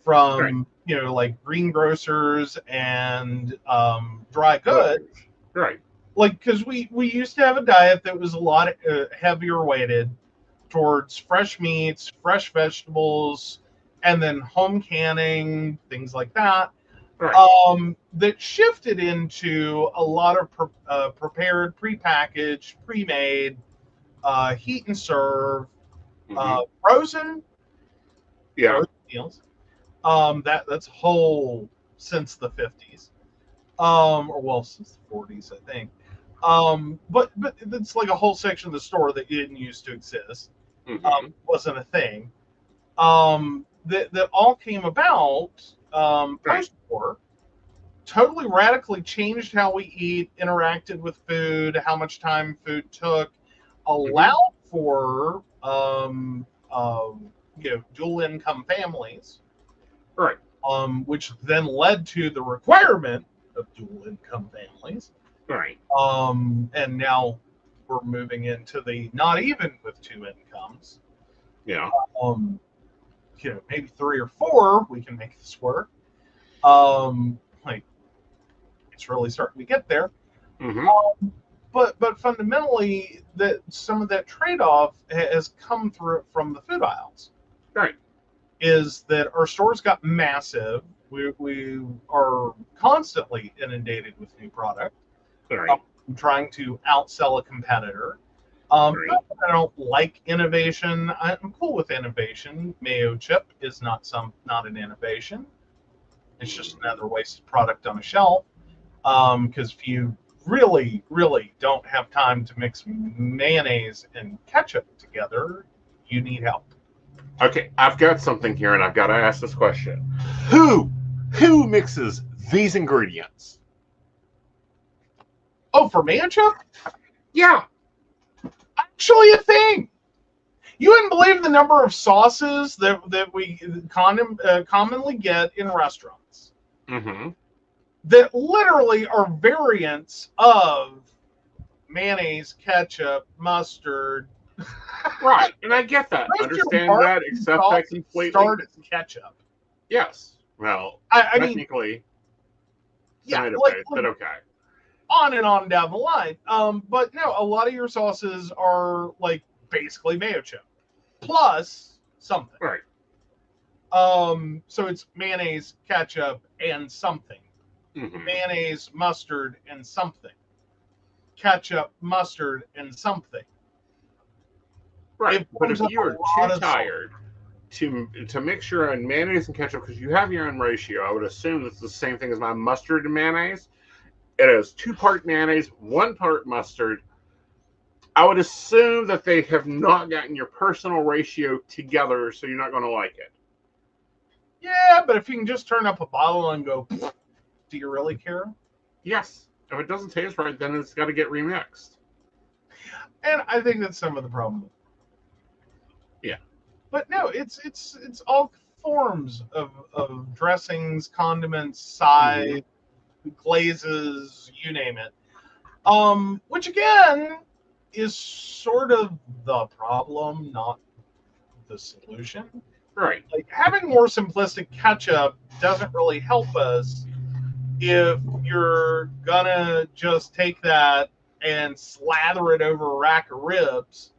from greengrocers and dry goods. Right. Because we used to have a diet that was a lot heavier weighted towards fresh meats, fresh vegetables, and then home canning, things like that. Right. That shifted into a lot of prepared, prepackaged, pre-made, heat and serve, frozen, frozen meals. That's whole since the 50s, since the 40s, I think. But it's like a whole section of the store that didn't used to exist. Wasn't a thing. That all came about post-war. Totally radically changed how we eat, interacted with food, how much time food took, allowed for dual income families, Right. which then led to the requirement of dual income families. Right. And now we're moving into the not even with two incomes. Yeah. Maybe 3 or 4, we can make this work. Like, it's really starting to get there. Mm-hmm. But fundamentally, that some of that trade-off has come through from the food aisles. Right. Is that our stores got massive. We are constantly inundated with new product. Right. Trying to outsell a competitor. Right. I don't like innovation. I'm cool with innovation. Mayo chip is not an innovation. It's just another wasted product on a shelf. Because if you really, really don't have time to mix mayonnaise and ketchup together, you need help. Okay, I've got something here, and I've got to ask this question: Who mixes these ingredients? Oh, for mayo chip? Yeah. Actually, a thing. You wouldn't believe the number of sauces that we commonly get in restaurants. Mm-hmm. That literally are variants of mayonnaise, ketchup, mustard. Right, and I get that. Understand that, accept that completely. Start as ketchup. Yes. Well, I mean, technically, yeah, but okay. On and on down the line. But no, a lot of your sauces are like basically mayo chip plus something. Right. So it's mayonnaise, ketchup, and something. Mm-hmm. Mayonnaise, mustard, and something. Ketchup, mustard, and something. Right, but if you are too tired to mix your own mayonnaise and ketchup because you have your own ratio, I would assume that's the same thing as my mustard and mayonnaise. It is 2-part mayonnaise, 1 part mustard. I would assume that they have not gotten your personal ratio together, so you're not going to like it. Yeah, but if you can just turn up a bottle and go, do you really care? Yes. If it doesn't taste right, then it's got to get remixed. And I think that's some of the problem. Yeah. But no, it's all forms of dressings, condiments, side, glazes, you name it. Which again is sort of the problem, not the solution. Right. Like having more simplistic ketchup doesn't really help us if you're gonna just take that and slather it over a rack of ribs.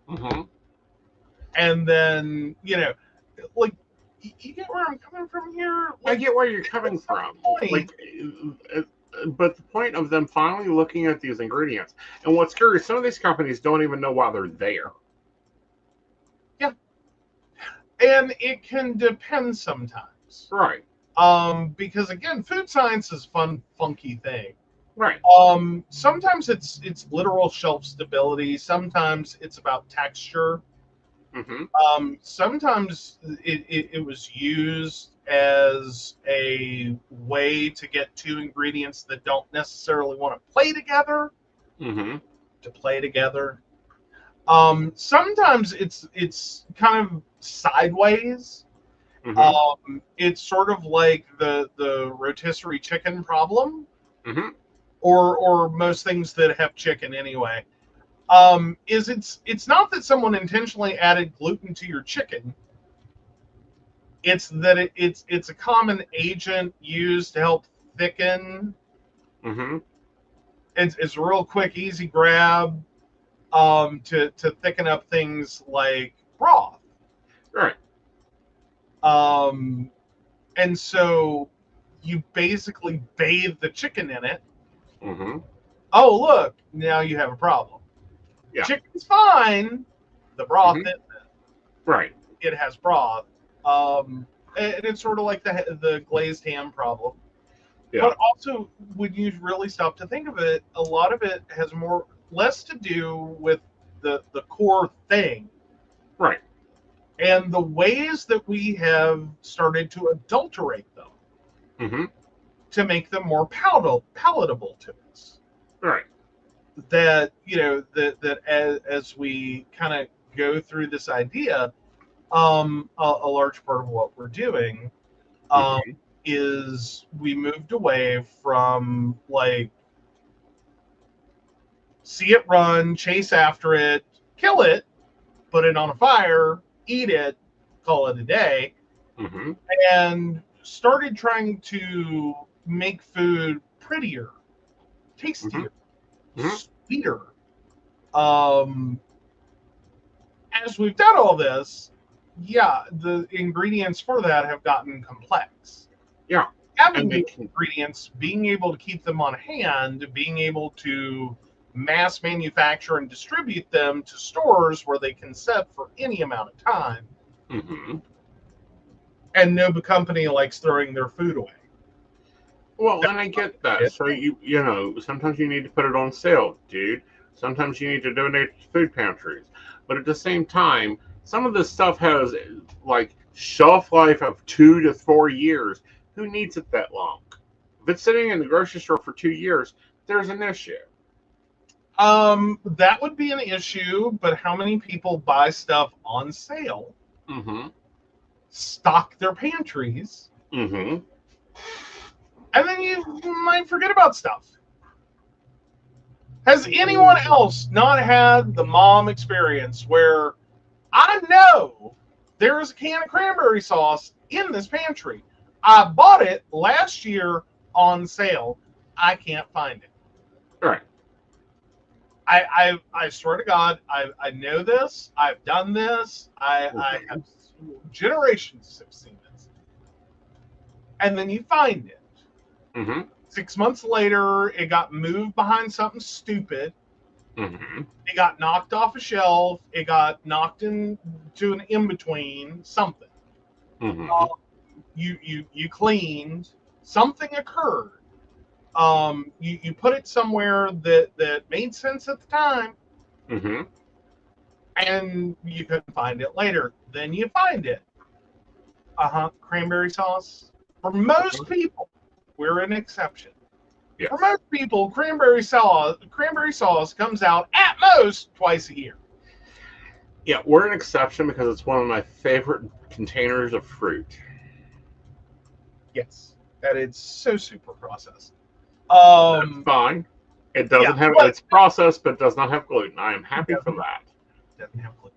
Mm-hmm. And then, like, you get where I'm coming from here? Like, I get where you're coming from. Like, but the point of them finally looking at these ingredients, and what's curious, some of these companies don't even know why they're there. Yeah. And it can depend sometimes. Right. Because again, food science is a fun, funky thing. Right. Sometimes it's literal shelf stability. Sometimes it's about texture. Mm-hmm. Sometimes it was used as a way to get 2 ingredients that don't necessarily want to play together to play together. Sometimes it's kind of sideways. Mm-hmm. It's sort of like the rotisserie chicken problem, Mm-hmm. or most things that have chicken anyway. Is it's not that someone intentionally added gluten to your chicken. It's that it's a common agent used to help thicken. Mm-hmm. It's a real quick, easy grab to thicken up things like broth. Right. And so you basically bathe the chicken in it. Mm-hmm. Oh, look, now you have a problem. Yeah. Chicken's fine. The broth isn't. Right. It has broth. And it's sort of like the glazed ham problem. Yeah. But also, when you really stop to think of it, a lot of it has less to do with the core thing. Right. And the ways that we have started to adulterate them to make them more palatable to us. Right. That, that as we kind of go through this idea, a large part of what we're doing is we moved away from like see it run, chase after it, kill it, put it on a fire, eat it, call it a day, and started trying to make food prettier, tastier, sweeter. As we've done all this, yeah, the ingredients for that have gotten complex. Yeah. Having the ingredients, being able to keep them on hand, being able to mass manufacture and distribute them to stores where they can set for any amount of time. And no company likes throwing their food away. Well, and I get that. So you know, sometimes you need to put it on sale, dude. Sometimes you need to donate to food pantries. But at the same time, some of this stuff has like shelf life of 2 to 4 years. Who needs it that long? If it's sitting in the grocery store for 2 years, there's an issue. That would be an issue, but how many people buy stuff on sale, stock their pantries, and then you might forget about stuff? Has anyone else not had the mom experience where I know there's a can of cranberry sauce in this pantry? I bought it last year on sale. I can't find it. Right. I swear to God, I know this. I've done this. I have generations have seen this. And then you find it. 6 months later, it got moved behind something stupid. It got knocked off a shelf. It got knocked into an in-between, something. You cleaned. Something occurred. You put it somewhere that made sense at the time. And you couldn't find it later. Then you find it. Cranberry sauce. For most people, we're an exception. Yes. For most people, cranberry sauce comes out at most twice a year. Yeah, we're an exception because it's one of my favorite containers of fruit. Yes, that it's so super processed. That's fine. It doesn't have it's processed, but does not have gluten. I am happy for that. Doesn't have gluten.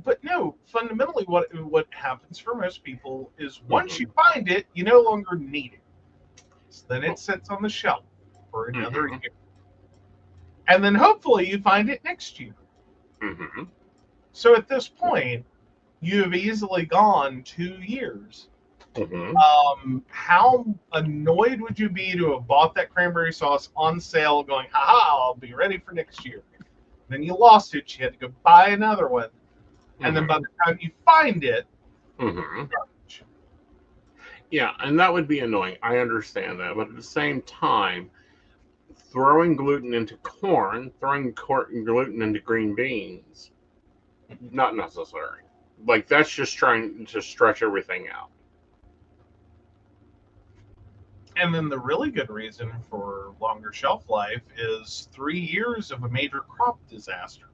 But no, fundamentally, what happens for most people is once you find it, you no longer need it. So then it sits on the shelf for another year, and then hopefully you find it next year. So at this point, you have easily gone 2 years. How annoyed would you be to have bought that cranberry sauce on sale, going, "Ha, I'll be ready for next year." Then you lost it. You had to go buy another one, and then by the time you find it, garbage. Yeah, and that would be annoying. I understand that, but at the same time, throwing gluten into corn, throwing gluten into green beans, not necessary. Like that's just trying to stretch everything out. And then the really good reason for longer shelf life is 3 years of a major crop disaster.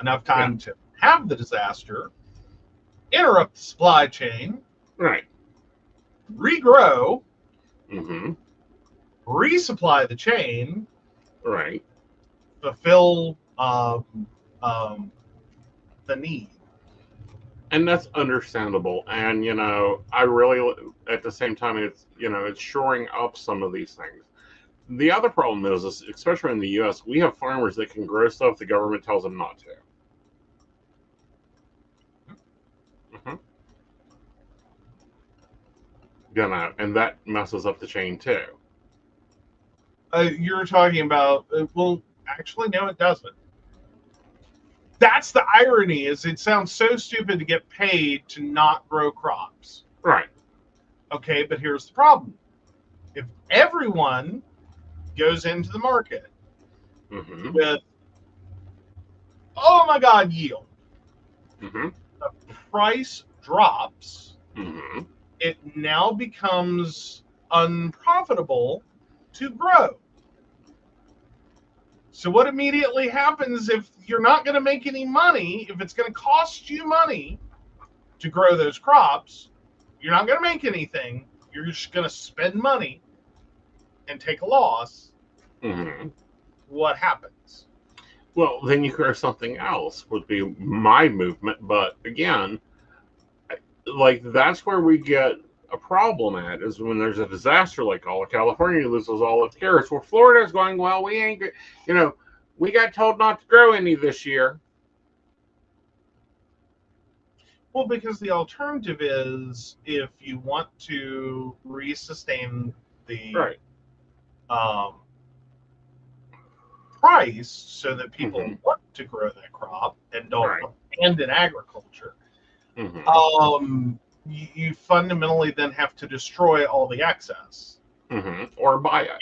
Enough time to have the disaster, interrupt the supply chain, Right. regrow, resupply the chain, Right. fulfill the need. And that's understandable. And, you know, I really, at the same time, it's, you know, it's shoring up some of these things. The other problem is especially in the U.S., we have farmers that can grow stuff the government tells them not to. And that messes up the chain, too. You're talking about, well, actually, no, it doesn't. That's the irony, is it sounds so stupid to get paid to not grow crops. Right. Okay, but here's the problem. If everyone goes into the market with, oh my God, yield, the price drops, it now becomes unprofitable to grow. So what immediately happens if you're not going to make any money, if it's going to cost you money to grow those crops, you're not going to make anything, you're just going to spend money and take a loss, what happens? Well, then you grow something else would be my movement. But again, like that's where we get a problem at is when there's a disaster like all of California loses all its carrots. Where Florida's going, well, we ain't, we got told not to grow any this year. Well, because the alternative is if you want to resustain the price so that people want to grow that crop and don't abandon agriculture, you fundamentally then have to destroy all the excess. Or buy it.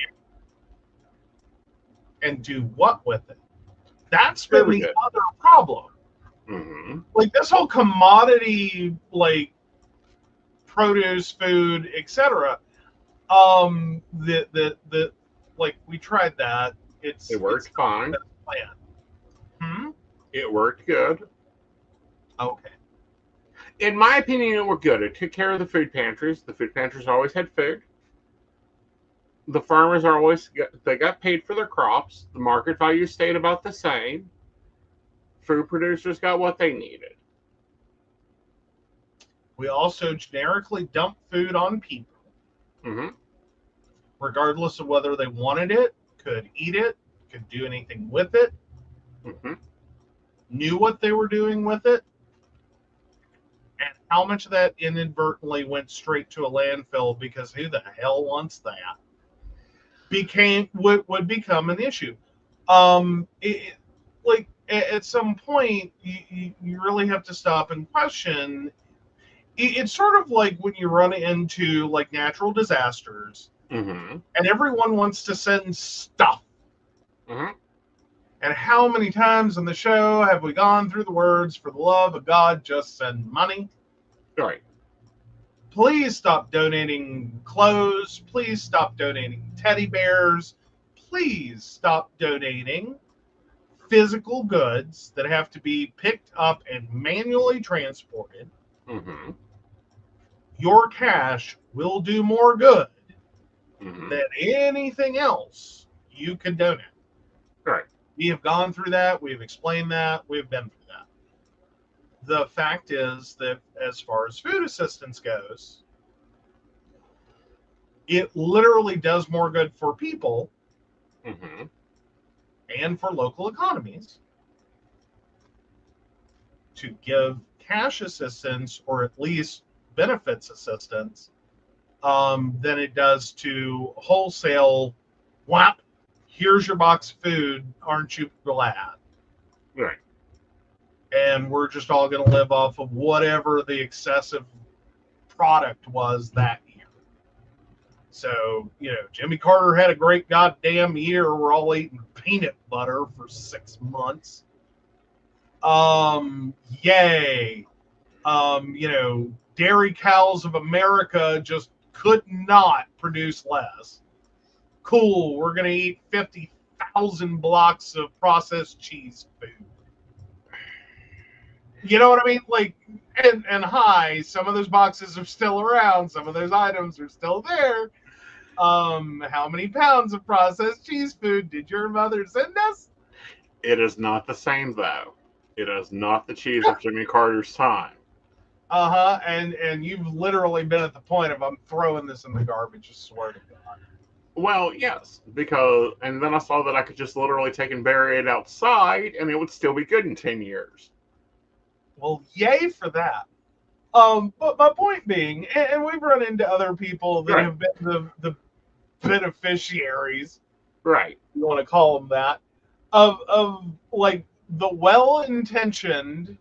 And do what with it? That's been the other problem. Like this whole commodity, like produce, food, etc. The like we tried that. It worked fine. It worked good. Okay. In my opinion, it worked good. It took care of the food pantries. The food pantries always had food. The farmers they got paid for their crops. The market value stayed about the same. Food producers got what they needed. We also generically dump food on people. Regardless of whether they wanted it, could eat it, could do anything with it, knew what they were doing with it, and how much of that inadvertently went straight to a landfill because who the hell wants that? Would become an issue. Like at some point, you really have to stop and question. It's sort of like when you run into like natural disasters, and everyone wants to send stuff. And how many times on the show have we gone through the words, for the love of God, just send money? Right. Please stop donating clothes. Please stop donating teddy bears. Please stop donating physical goods that have to be picked up and manually transported. Your cash will do more good than anything else you can donate. Right. We have gone through that. We've explained that. We've been through that. The fact is that as far as food assistance goes, it literally does more good for people and for local economies to give cash assistance or at least benefits assistance than it does to wholesale whap. Here's your box of food. Aren't you glad? Right. And we're just all going to live off of whatever the excessive product was that year. So, Jimmy Carter had a great goddamn year. We're all eating peanut butter for 6 months. Yay. Dairy cows of America just could not produce less. Cool, we're going to eat 50,000 blocks of processed cheese food. You know what I mean? Like, and hi, some of those boxes are still around. Some of those items are still there. How many pounds of processed cheese food did your mother send us? It is not the same, though. It is not the cheese of Jimmy Carter's time. And you've literally been at the point of I'm throwing this in the garbage, I swear to God. Well, yes, and then I saw that I could just literally take and bury it outside, and it would still be good in 10 years. Well, yay for that. But my point being, and we've run into other people that have been the beneficiaries, right? You want to call them that, of like the well-intentioned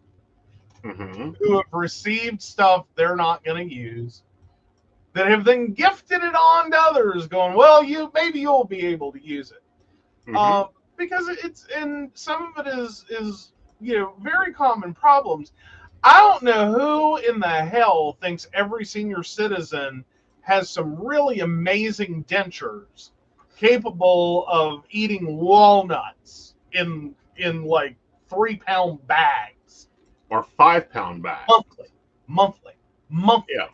who have received stuff they're not going to use, that have then gifted it on to others, going, well, maybe you'll be able to use it, because and some of it is very common problems. I don't know who in the hell thinks every senior citizen has some really amazing dentures capable of eating walnuts in like 3-pound bags Or 5-pound bag. monthly. Yeah.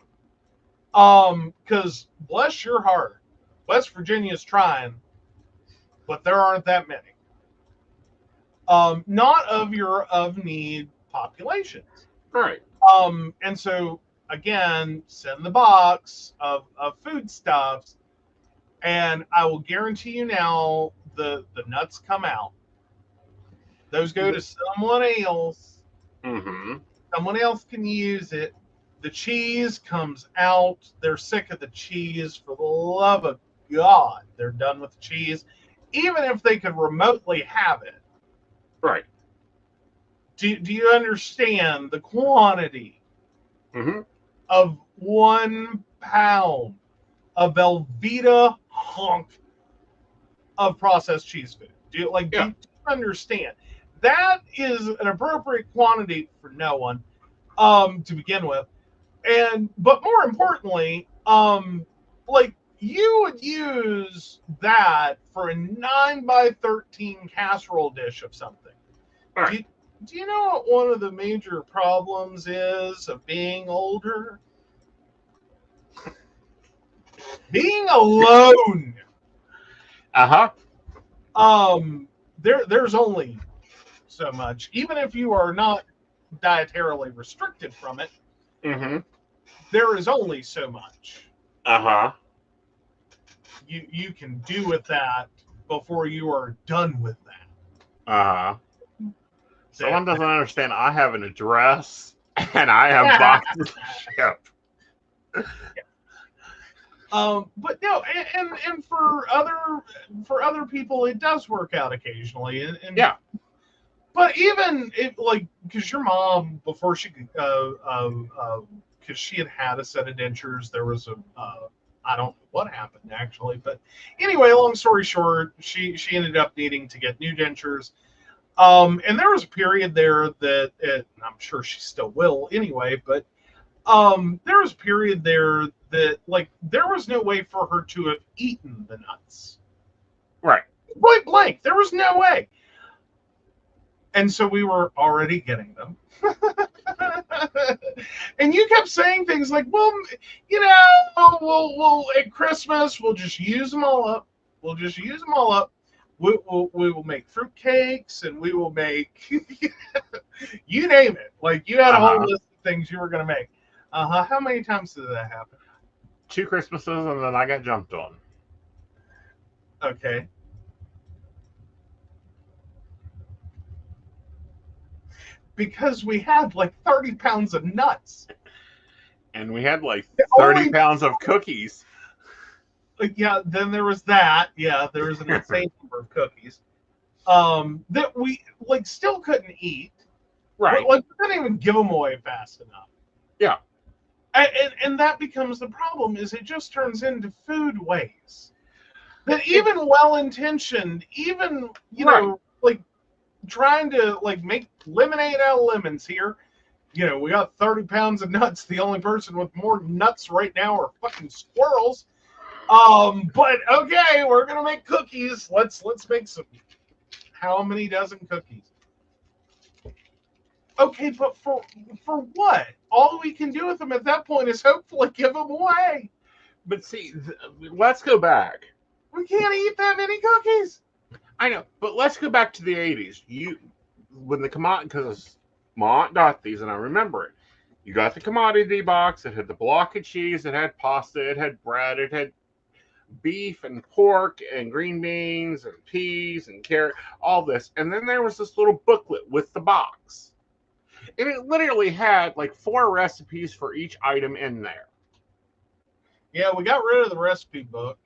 Because bless your heart, West Virginia's trying, but there aren't that many. Not of your of need populations. Right. And so again, send the box of foodstuffs, and I will guarantee you now the nuts come out. Those go to someone else. Mm-hmm. Someone else can use it. The cheese comes out. They're sick of the cheese. For the love of God, they're done with the cheese. Even if they could remotely have it. Right. Do you understand the quantity Mm-hmm. of 1 pound of Velveeta hunk of processed cheese food? Do you understand? That is an appropriate quantity for no one, to begin with. But more importantly, like you would use that for a 9x13 casserole dish of something. Right. Do you know what one of the major problems is of being older? Being alone. Uh-huh. There's only so much. Even if you are not dietarily restricted from it, Mm-hmm. there is only so much Uh-huh. you can do with that before you are done with that. Uh-huh. Someone doesn't understand. I have an address and I have boxes to ship. But no, and for other people, it does work out occasionally. And Yeah. But even if, like, because your mom, before she could, because she had a set of dentures, there was a, I don't know what happened actually, but anyway, long story short, she ended up needing to get new dentures. And there was a period there that, I'm sure she still will anyway, but there was a period there that, like, there was no way for her to have eaten the nuts. Right. Point blank, there was no way. And so we were already getting them. And you kept saying things like, well, you know, we'll at Christmas, we'll just use them all up. We'll just use them all up. We will make fruit cakes, and we will make, you name it. Like, you had a whole list of things you were going to make. How many times did that happen? 2 Christmases, and then I got jumped on. Okay. Because we had like 30 pounds of nuts. And we had like 30 pounds of cookies. Yeah, then there was that. Yeah, there was an insane number of cookies that we, like, still couldn't eat. Right. Like, we couldn't even give them away fast enough. Yeah. And that becomes the problem, is it just turns into food waste. That even well-intentioned, even, you know, like, trying to, like, make lemonade out of lemons here. You know, we got 30 pounds of nuts. The only person with more nuts right now are fucking squirrels. But okay, we're gonna make cookies. Let's make some. How many dozen cookies? Okay, but for what? All we can do with them at that point is hopefully give them away. But see, let's go back. We can't eat that many cookies. I know, but let's go back to the 80s. When the commodity, because my aunt got these, and I remember it. You got the commodity box. It had the block of cheese. It had pasta. It had bread. It had beef and pork and green beans and peas and carrot, all this. And then there was this little booklet with the box. And it literally had like 4 recipes for each item in there. Yeah, we got rid of the recipe book.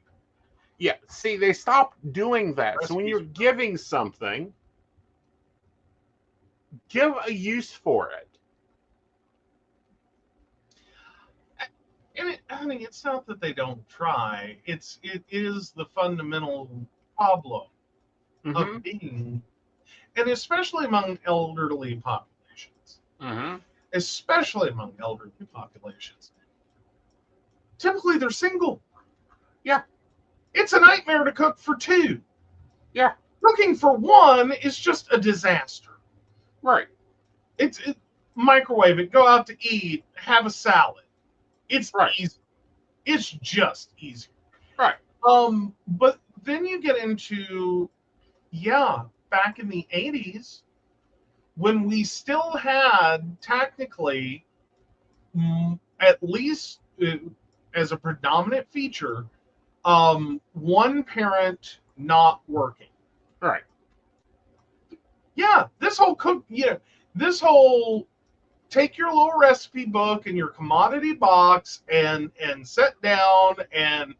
Yeah, see, they stopped doing that. So when you're giving something, give a use for it. And honey, it's not that they don't try. It is the fundamental problem of being, and especially among elderly populations. Especially among elderly populations. Typically, they're single. Yeah. it's a nightmare to cook for two. Yeah. Cooking for one is just a disaster. Right. It's microwave it, go out to eat, have a salad. It's easy. It's just easy. Right. But then you get into, back in the 80s, when we still had technically, at least as a predominant feature, one parent not working. Right. Yeah, this whole take your little recipe book and your commodity box and sit down and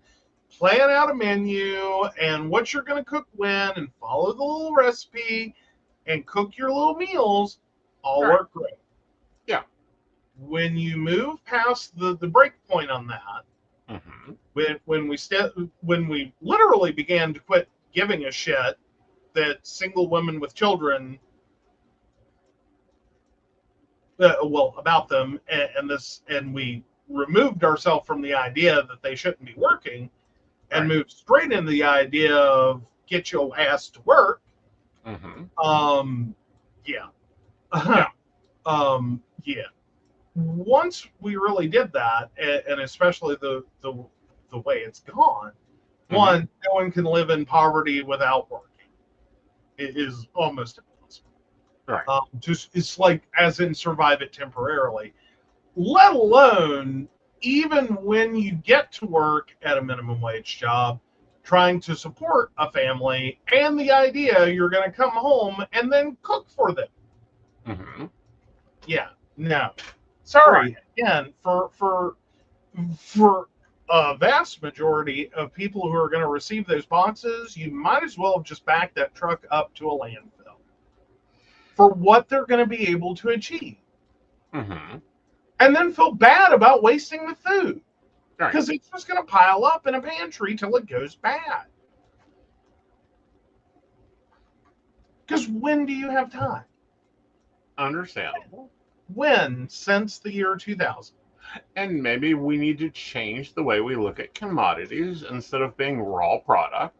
plan out a menu and what you're going to cook when and follow the little recipe and cook your little meals all work great. Yeah. When you move past the break point on that, when we literally began to quit giving a shit that single women with children about them, and we removed ourselves from the idea that they shouldn't be working and moved straight into the idea of get your ass to work. Once we really did that, and especially the way it's gone, one, no one can live in poverty without working. It is almost impossible. Right. It's like, as in survive it temporarily, let alone even when you get to work at a minimum wage job, trying to support a family and the idea you're going to come home and then cook for them. Yeah, no. Sorry, again, for a vast majority of people who are going to receive those boxes, you might as well have just backed that truck up to a landfill for what they're going to be able to achieve. And then feel bad about wasting the food. Because it's just going to pile up in a pantry till it goes bad. Because when do you have time? Understandable. When? Since the year 2000. And maybe we need to change the way we look at commodities instead of being raw product,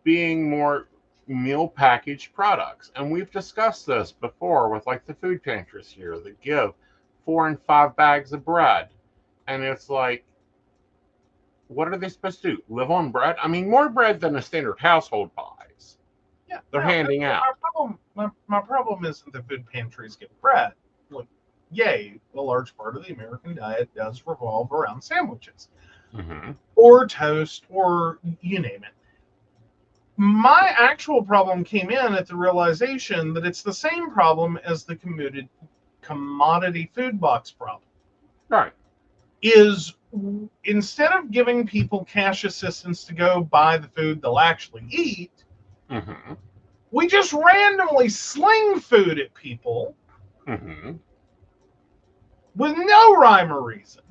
being more meal packaged products. And we've discussed this before with like the food pantries here that give 4 and 5 bags of bread. And it's like, what are they supposed to do? Live on bread? I mean, more bread than a standard household buys. Yeah, they're handing out. My problem isn't the food pantries get bread. Look, yay, a large part of the American diet does revolve around sandwiches or toast or you name it. My actual problem came in at the realization that it's the same problem as the commodity food box problem. Right. Is instead of giving people cash assistance to go buy the food they'll actually eat, we just randomly sling food at people with no rhyme or reason.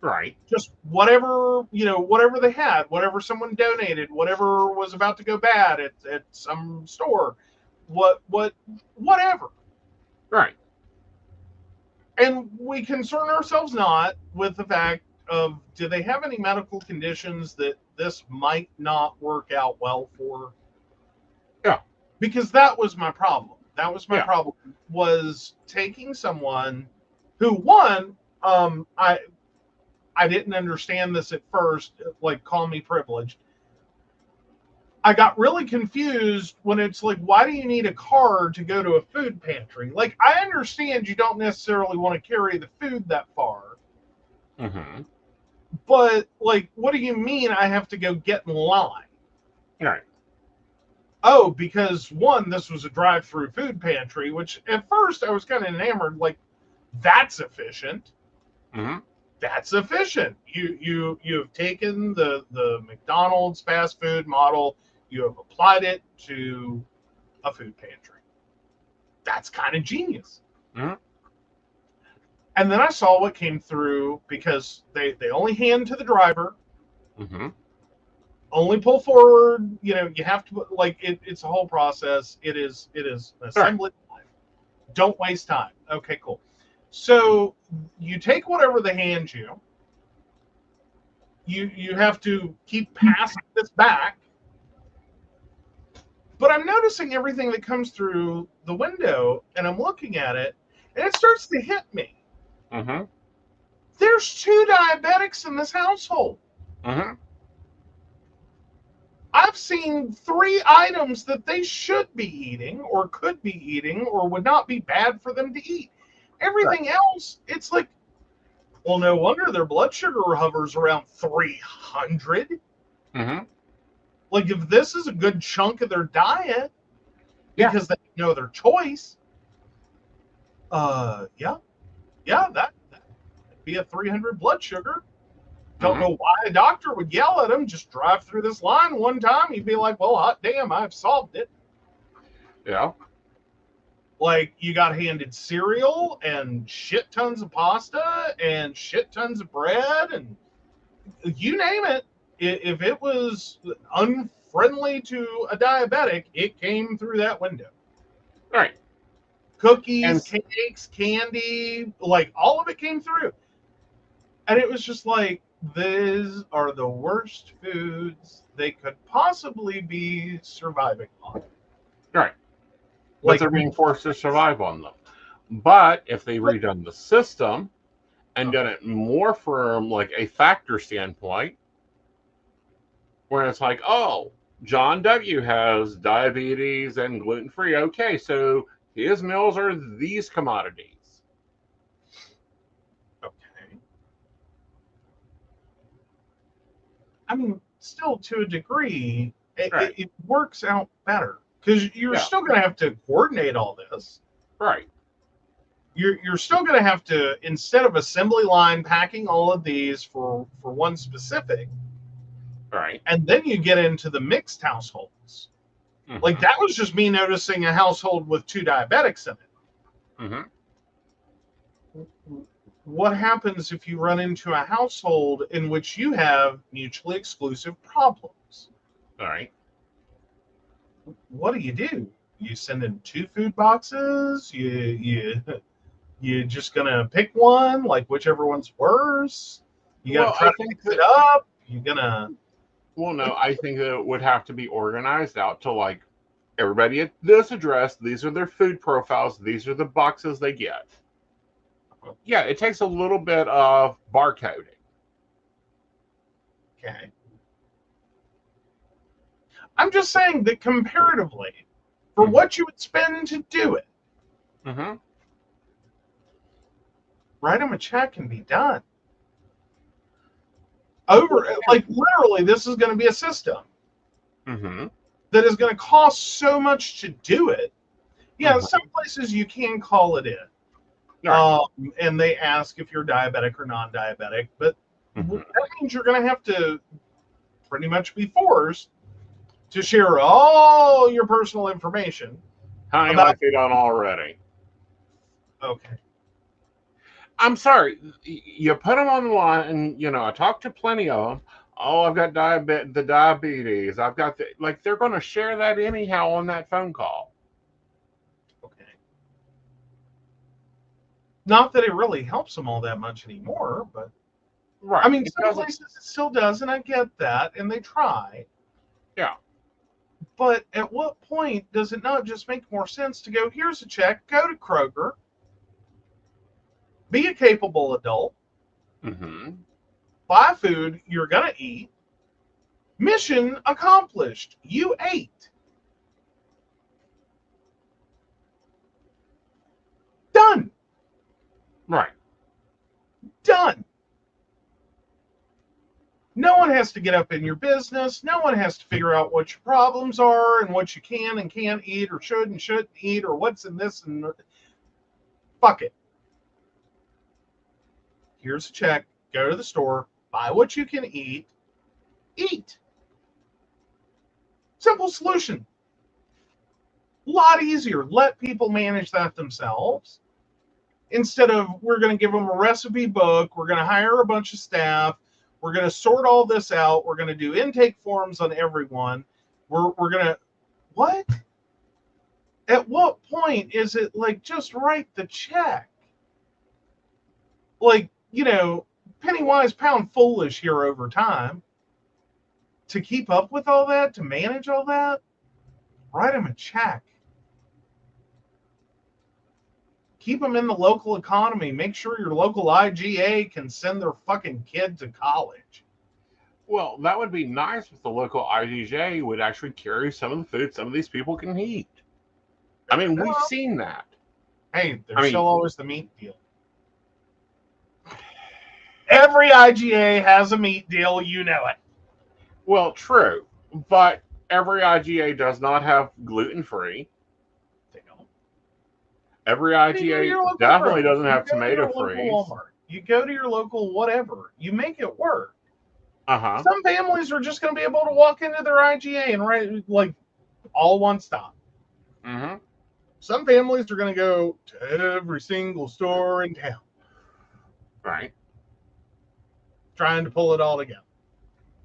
Right. Just whatever they had, whatever someone donated, whatever was about to go bad at some store, whatever. Right. And we concern ourselves not with the fact of, do they have any medical conditions that this might not work out well for? Yeah. Because that was my problem. That was my problem, was taking someone who, one, I didn't understand this at first, like, call me privileged. I got really confused when it's like, why do you need a card to go to a food pantry? Like, I understand you don't necessarily want to carry the food that far. But, like, what do you mean I have to go get in line? Right. Oh, because, one, this was a drive-through food pantry, which at first I was kind of enamored, like, that's efficient. That's efficient. You have taken the McDonald's fast food model, you have applied it to a food pantry. That's kind of genius. And then I saw what came through, because they only hand to the driver, only pull forward. You have to, like, it's a whole process. It is an assembly line. Don't waste time. Okay, cool. So you take whatever they hand you, you have to keep passing this back. But I'm noticing everything that comes through the window, and I'm looking at it, and it starts to hit me. Mm-hmm. There's 2 diabetics in this household. Mm-hmm. I've seen 3 items that they should be eating or could be eating or would not be bad for them to eat. Everything else, it's like, well, no wonder their blood sugar hovers around 300. Mm-hmm. Like, if this is a good chunk of their diet Yeah. because they know their choice, yeah, that'd be a 300 blood sugar. Don't know why a doctor would yell at him. Just drive through this line one time. He'd be like, well, hot damn, I've solved it. Yeah. Like, you got handed cereal and shit tons of pasta and shit tons of bread and you name it. If it was unfriendly to a diabetic, it came through that window. All right. Cookies, cakes, candy, like all of it came through. And it was just like, these are the worst foods they could possibly be surviving on. Right. But Like, they're being forced to survive on them. But if they redone the system and done it more from like a factor standpoint, where it's like, oh, John W. has diabetes and gluten-free. Okay, so his meals are these commodities. okay. I mean, still to a degree, Right. it works out better because you're still going to have to coordinate all this. Right. You're still going to have to, instead of assembly line packing all of these for one specific, Right. and then you get into the mixed households. Mm-hmm. Like, that was just me noticing a household with 2 diabetics in it. Mm-hmm. What happens if you run into a household in which you have mutually exclusive problems? All right. What do? You send in 2 food boxes? You just gonna pick one, like whichever one's worse? You gotta try to mix it up? You gonna... Well, no, I think that it would have to be organized out to like everybody at this address. These are their food profiles. These are the boxes they get. Yeah, it takes a little bit of barcoding. Okay. I'm just saying that comparatively, for what you would spend to do it, write them a check and be done. Like, literally, this is going to be a system that is going to cost so much to do it. Yeah, some places you can call it in. Right. And they ask if you're diabetic or non-diabetic, but that means you're going to have to pretty much be forced to share all your personal information. How many like they done already? Okay. I'm sorry. You put them on the line, and I talked to plenty of them. Oh, I've got the diabetes. I've got they're going to share that anyhow on that phone call. Okay. Not that it really helps them all that much anymore, but right. I mean, some places it still does, and I get that, and they try. Yeah. But at what point does it not just make more sense to go, here's a check, go to Kroger, be a capable adult, buy food you're going to eat, mission accomplished. You ate. Done. Right. Done. No one has to get up in your business. No one has to figure out what your problems are and what you can and can't eat or should and shouldn't eat or what's in this and fuck it. Here's a check. Go to the store. Buy what you can eat. Eat. Simple solution. A lot easier. Let people manage that themselves. Instead of, we're going to give them a recipe book. We're going to hire a bunch of staff. We're going to sort all this out. We're going to do intake forms on everyone. We're going to... What? At what point is it like, just write the check? Like, penny wise, pound foolish here over time. To keep up with all that, to manage all that, write them a check. Keep them in the local economy. Make sure your local IGA can send their fucking kid to college. Well, that would be nice if the local IGJ would actually carry some of the food some of these people can eat. I mean, we've seen that. Hey, there's still always the meat deal. Every IGA has a meat deal, you know it. Well, true, but every IGA does not have gluten-free. They don't. Every IGA definitely doesn't have tomato-free. You go to your local whatever. You make it work. Uh-huh. Some families are just going to be able to walk into their IGA and write, like, all one stop. Mm-hmm. Some families are going to go to every single store in town. Right. Trying to pull it all together.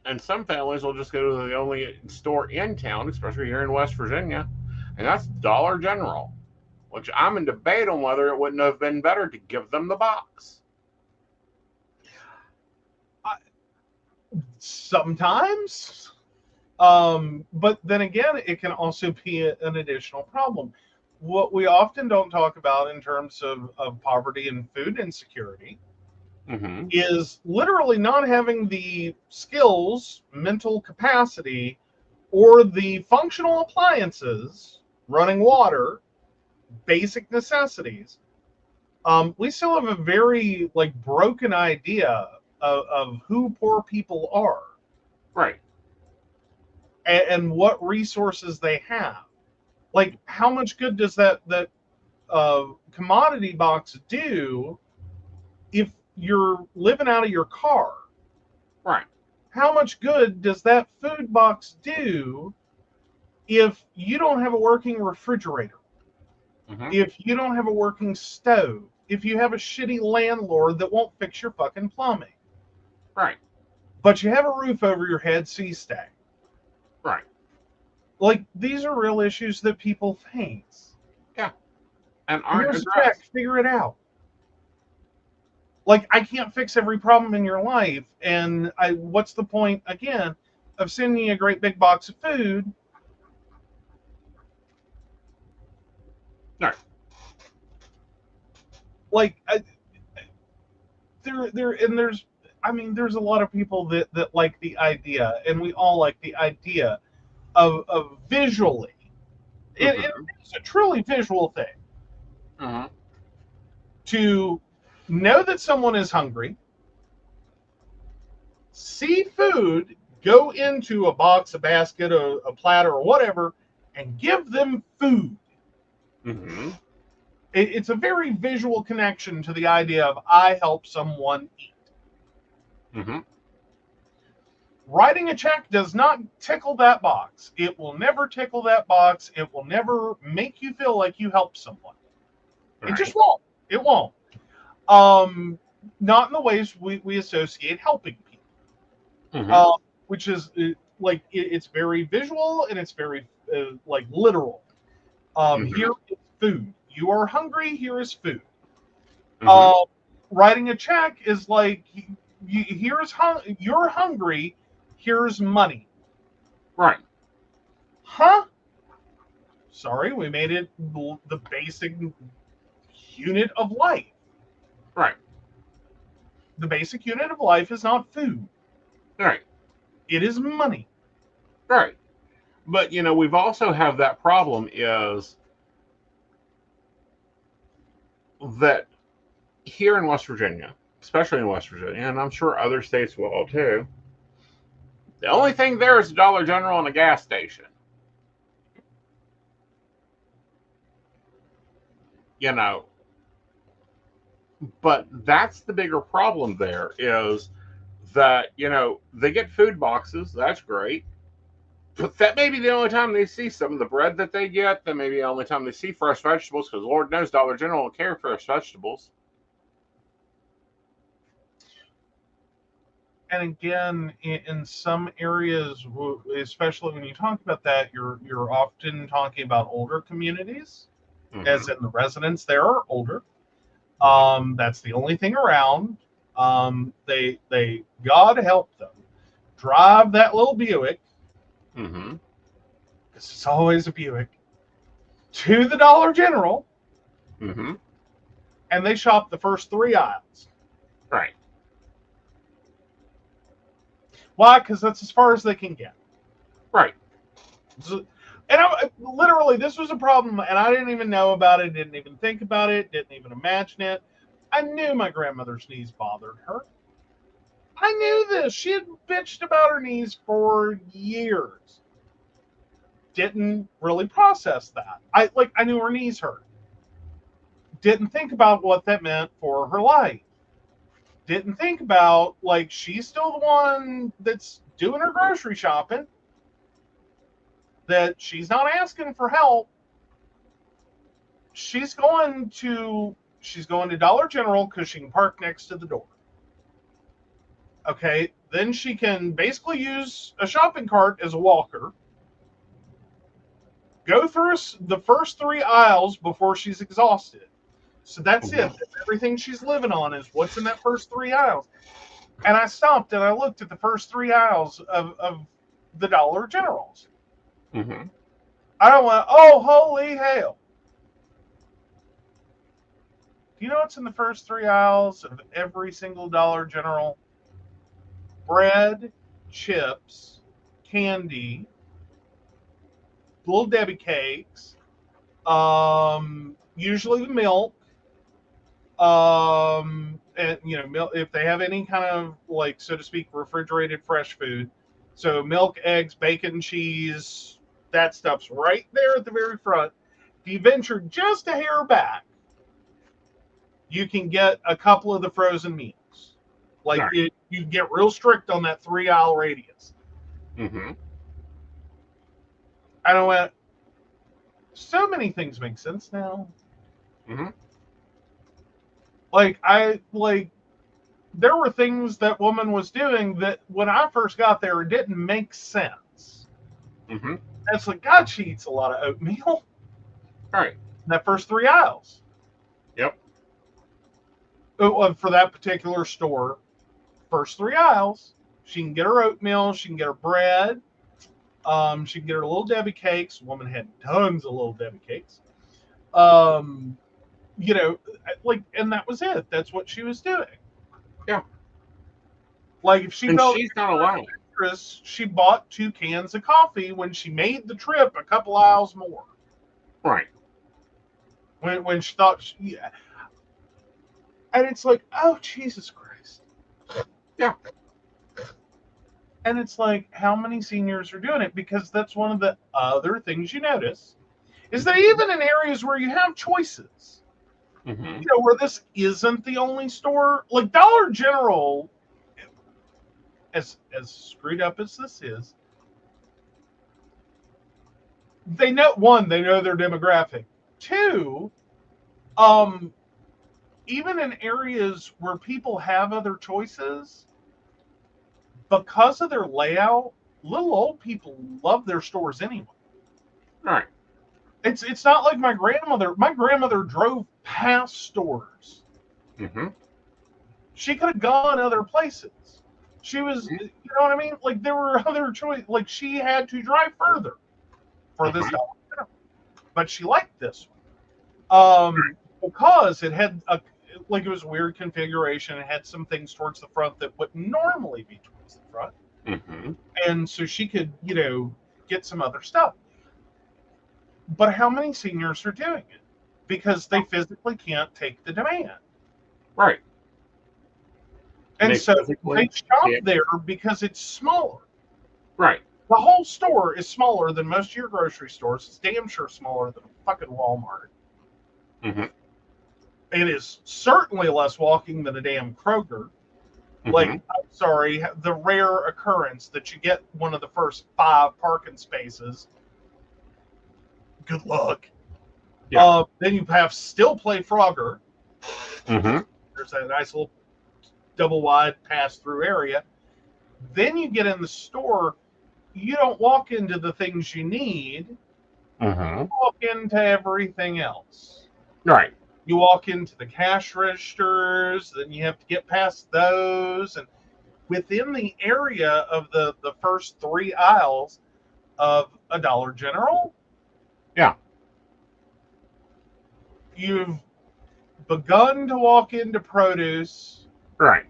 And some families will just go to the only store in town, especially here in West Virginia, and that's Dollar General, which I'm in debate on whether it wouldn't have been better to give them the box. Sometimes. But then again, it can also be an additional problem. What we often don't talk about in terms of poverty and food insecurity is literally not having the skills, mental capacity, or the functional appliances, running water, basic necessities. We still have a very broken idea of who poor people are. Right. And what resources they have. Like, how much good does that commodity box do if you're living out of your car? Right. How much good does that food box do if you don't have a working refrigerator? If you don't have a working stove? If you have a shitty landlord that won't fix your fucking plumbing? Right. But you have a roof over your head, so you stay. Right. Like, these are real issues that people face. Yeah. And aren't here's addressed. a check, figure it out. Like, I can't fix every problem in your life, and what's the point, again, of sending you a great big box of food? No. Like, there's a lot of people that like the idea, and we all like the idea of visually. It's a truly visual thing. To know that someone is hungry, see food, go into a box, a basket, a platter, or whatever, and give them food. It's a very visual connection to the idea of I help someone eat. Writing a check does not tickle that box. It will never tickle that box. It will never make you feel like you helped someone. Right. It just won't. It won't. Not in the ways we associate helping people. Which is it's very visual and it's very literal. Here is food. You are hungry. Here is food. Writing a check is like, you're hungry. Here's money. Right. Huh? Sorry, we made it the basic unit of life. Right. The basic unit of life is not food. Right. It is money. Right. But, we've also have that problem is that here in West Virginia, especially in West Virginia, and I'm sure other states will too, the only thing there is a Dollar General and a gas station. But that's the bigger problem there is that, they get food boxes. That's great. But that may be the only time they see some of the bread that they get. That may be the only time they see fresh vegetables, because Lord knows Dollar General will carry fresh vegetables. And again, in some areas, especially when you talk about that, you're often talking about older communities, as in the residents there are older. That's the only thing around. They God help them, drive that little Buick, Mm-hmm. because it's always a Buick, to the Dollar General, Mm-hmm. and they shop the first 3 aisles. Right. Why? Because that's as far as they can get. Right. So, and literally, this was a problem, and I didn't even know about it, didn't even think about it, didn't even imagine it. I knew my grandmother's knees bothered her. I knew this. She had bitched about her knees for years. Didn't really process that. I knew her knees hurt. Didn't think about what that meant for her life. Didn't think about, like, she's still the one that's doing her grocery shopping, that she's not asking for help. She's going to Dollar General because she can park next to the door. Okay, then she can basically use a shopping cart as a walker. Go through the first 3 aisles before she's exhausted. So that's it. That's everything she's living on is what's in that first 3 aisles. And I stopped and I looked at the first 3 aisles of the Dollar Generals. Mm-hmm. I don't want, oh, holy hell. Do you know what's in the first 3 aisles of every single Dollar General? Bread, chips, candy, Little Debbie cakes, usually the milk, and milk, if they have any kind of, like, so to speak, refrigerated fresh food. So milk, eggs, bacon, cheese, that stuff's right there at the very front. If you venture just a hair back, you can get a couple of the frozen meals. Like, Right. you get real strict on that 3 aisle radius. Mm-hmm. And I went, so many things make sense now. Mm-hmm. There were things that woman was doing that when I first got there, it didn't make sense. Mm-hmm. And it's like, God, she eats a lot of oatmeal. Right. In that first 3 aisles. Yep. For that particular store, first 3 aisles, she can get her oatmeal, she can get her bread, she can get her Little Debbie cakes. Woman had tons of Little Debbie cakes. And that was it. That's what she was doing. Yeah. Like, if she And felt she's not alone. she bought 2 cans of coffee when she made the trip a couple aisles more. Right. When she thought, and it's like, oh, Jesus Christ. Yeah. And it's like, how many seniors are doing it? Because that's one of the other things you notice is that even in areas where you have choices, Mm-hmm. where this isn't the only store, like Dollar General, as screwed up as this is, they know, one, they know their demographic. 2, even in areas where people have other choices, because of their layout, little old people love their stores anyway. Right. It's not like my grandmother. My grandmother drove past stores. Mm-hmm. She could have gone other places. She was, you know what I mean? Like, there were other choices. Like, she had to drive further for this Dollar, but she liked this one. Because it had it was a weird configuration. It had some things towards the front that wouldn't normally be towards the front. Mm-hmm. And so she could, get some other stuff. But how many seniors are doing it? Because they physically can't take the demand. Right. And so they shop can't. there because it's smaller. Right. The whole store is smaller than most of your grocery stores. It's damn sure smaller than a fucking Walmart. Mm-hmm. It is certainly less walking than a damn Kroger. Mm-hmm. Like, I'm sorry, the rare occurrence that you get one of the first 5 parking spaces. Good luck. Yeah. Then you have Still Play Frogger. Mm-hmm. There's that nice little double wide pass-through area. Then you get in the store. You don't walk into the things you need. Mm-hmm. You walk into everything else. Right. You walk into the cash registers, then you have to get past those. And within the area of the first 3 aisles of a Dollar General, Yeah. you've begun to walk into produce. Right.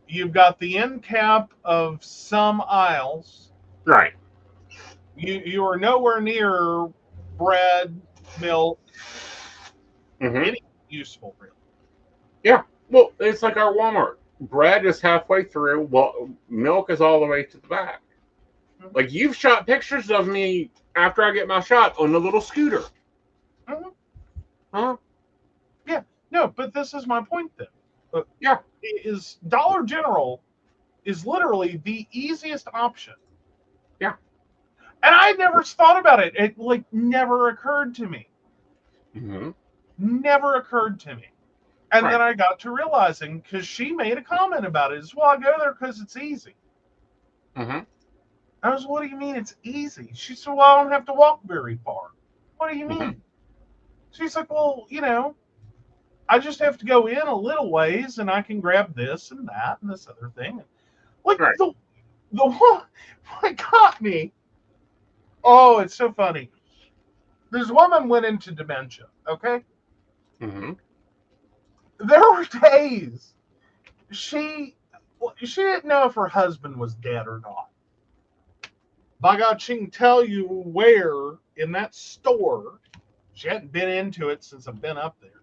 You've got the end cap of some aisles. Right. You are nowhere near bread, milk, any useful, really. Yeah. Well, it's like our Walmart. Bread is halfway through. Well, milk is all the way to the back. Like, you've shot pictures of me after I get my shot on the little scooter. Mhm. Huh? Yeah. No, but this is my point then. Yeah. Is Dollar General is literally the easiest option. Yeah. And I never thought about it. It like never occurred to me. Mm-hmm. Never occurred to me. And Right. then I got to realizing, because she made a comment about it, as well, I go there because it's easy. Mm-hmm. I was, what do you mean it's easy? She said, well, I don't have to walk very far. What do you mean? Mm-hmm. She's like, well, I just have to go in a little ways and I can grab this and that and this other thing. Like, Right. the one what got me, oh, it's so funny. This woman went into dementia, okay? Mm-hmm. There were days she didn't know if her husband was dead or not. By God, she can tell you where in that store. She hadn't been into it since I've been up there,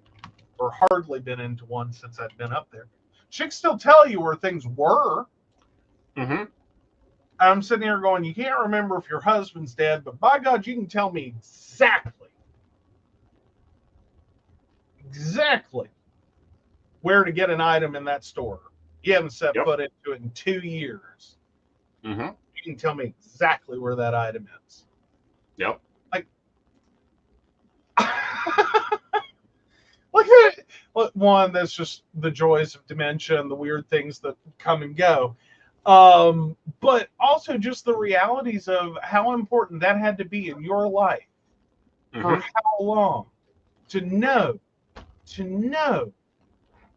or hardly been into one since I've been up there. She can still tell you where things were. Mm-hmm. I'm sitting here going, you can't remember if your husband's dead, but by God, you can tell me exactly where to get an item in that store. You haven't set foot into it in 2 years. Mm-hmm. You can tell me exactly where that item is. Yep. Like one, that's just the joys of dementia and the weird things that come and go. But also just the realities of how important that had to be in your life. For how long to know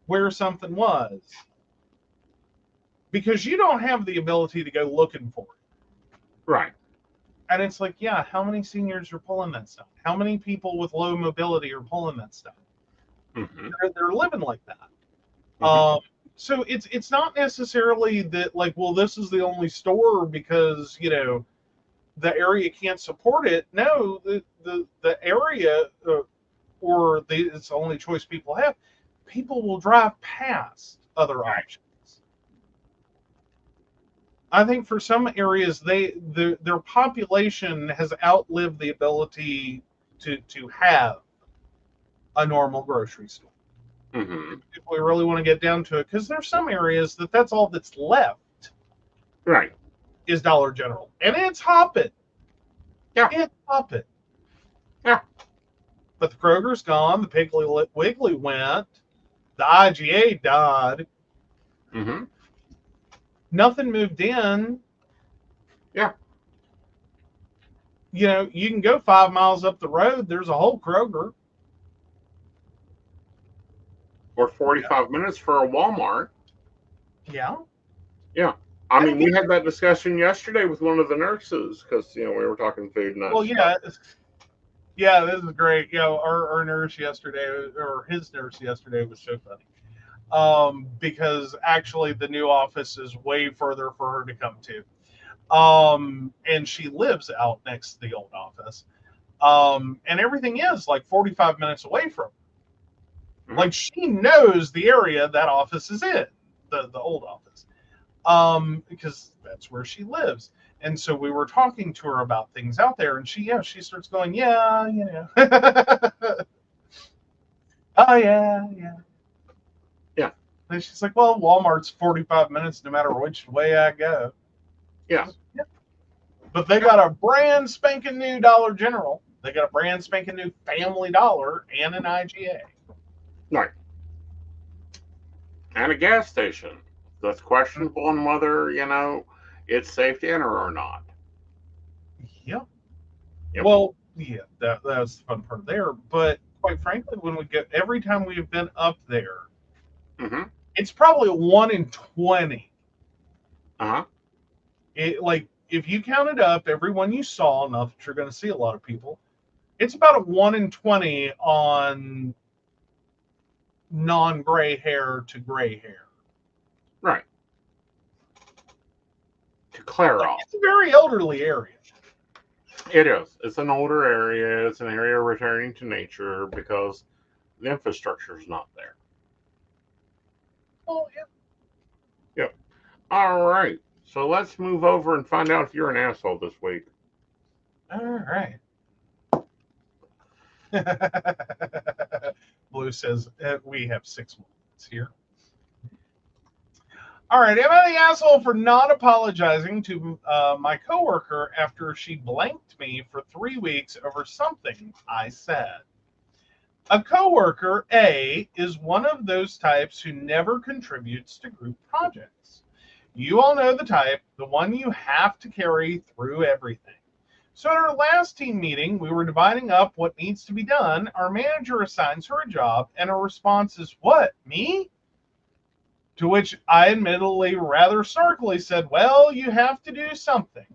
where something was, because you don't have the ability to go looking for it. Right. And it's like, yeah, how many seniors are pulling that stuff? How many people with low mobility are pulling that stuff? Mm-hmm. They're living like that. Mm-hmm. So it's not necessarily that, like, well, this is the only store because the area can't support it. No, the area it's the only choice people have. People will drive past other options. I think for some areas, their population has outlived the ability to have a normal grocery store. Mm-hmm. If we really want to get down to it, because there's some areas that's all that's left. Right. Is Dollar General, and it's hopping. Yeah. It's hopping. Yeah. But the Kroger's gone. The Piggly Wiggly went. The IGA died. Mm-hmm. Nothing moved in. Yeah. You can go 5 miles up the road. There's a whole Kroger. Or 45 minutes for a Walmart. Yeah. Yeah. I mean, we had that discussion yesterday with one of the nurses because, we were talking food and Well, yeah. Yeah, this is great. Our nurse yesterday, or his nurse yesterday, was so funny. Because actually the new office is way further for her to come to. And she lives out next to the old office. And everything is like 45 minutes away from her. Mm-hmm. Like, she knows the area that office is in, the old office. Because that's where she lives. And so we were talking to her about things out there, and she starts going, yeah. Oh, yeah. Yeah. And she's like, well, Walmart's 45 minutes no matter which way I go. Yeah. But they got a brand spanking new Dollar General. They got a brand spanking new Family Dollar and an IGA. Right. And a gas station. That's questionable on whether, it's safe to enter or not. Yep. Yep. Well, yeah, that's the fun part there. But quite frankly, when we get every time we've been up there, Mm-hmm. it's probably a 1 in 20. Uh-huh. It, like, if you count it up, everyone you saw, not that you're going to see a lot of people, it's about a 1 in 20 on non-gray hair to gray hair. Right. To clear off. It's a very elderly area. It is. It's an older area. It's an area returning to nature because the infrastructure is not there. Oh, yeah. Yep. All right. So let's move over and find out if you're an asshole this week. All right. Blue says we have 6 moments here. All right, am I the asshole for not apologizing to my coworker after she blanked me for 3 weeks over something I said? A coworker, A, is one of those types who never contributes to group projects. You all know the type, the one you have to carry through everything. So at our last team meeting, we were dividing up what needs to be done. Our manager assigns her a job, and her response is, "What, me?" To which I admittedly rather starkly said, "Well, you have to do something."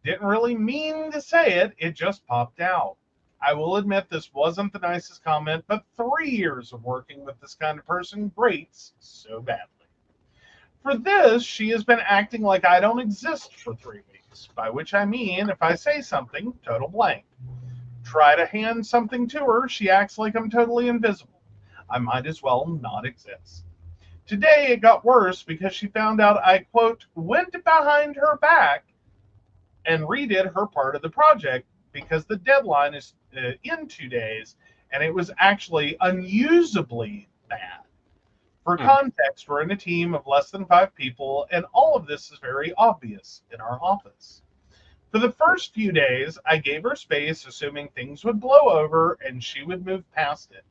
Didn't really mean to say it, it just popped out. I will admit this wasn't the nicest comment, but 3 years of working with this kind of person grates so badly. For this, she has been acting like I don't exist for 3 weeks, by which I mean if I say something, total blank. Try to hand something to her, she acts like I'm totally invisible. I might as well not exist. Today it got worse because she found out I, quote, went behind her back and redid her part of the project because the deadline is in 2 days, and it was actually unusably bad. For context, we're in a team of less than 5 people, and all of this is very obvious in our office. For the first few days, I gave her space, assuming things would blow over and she would move past it.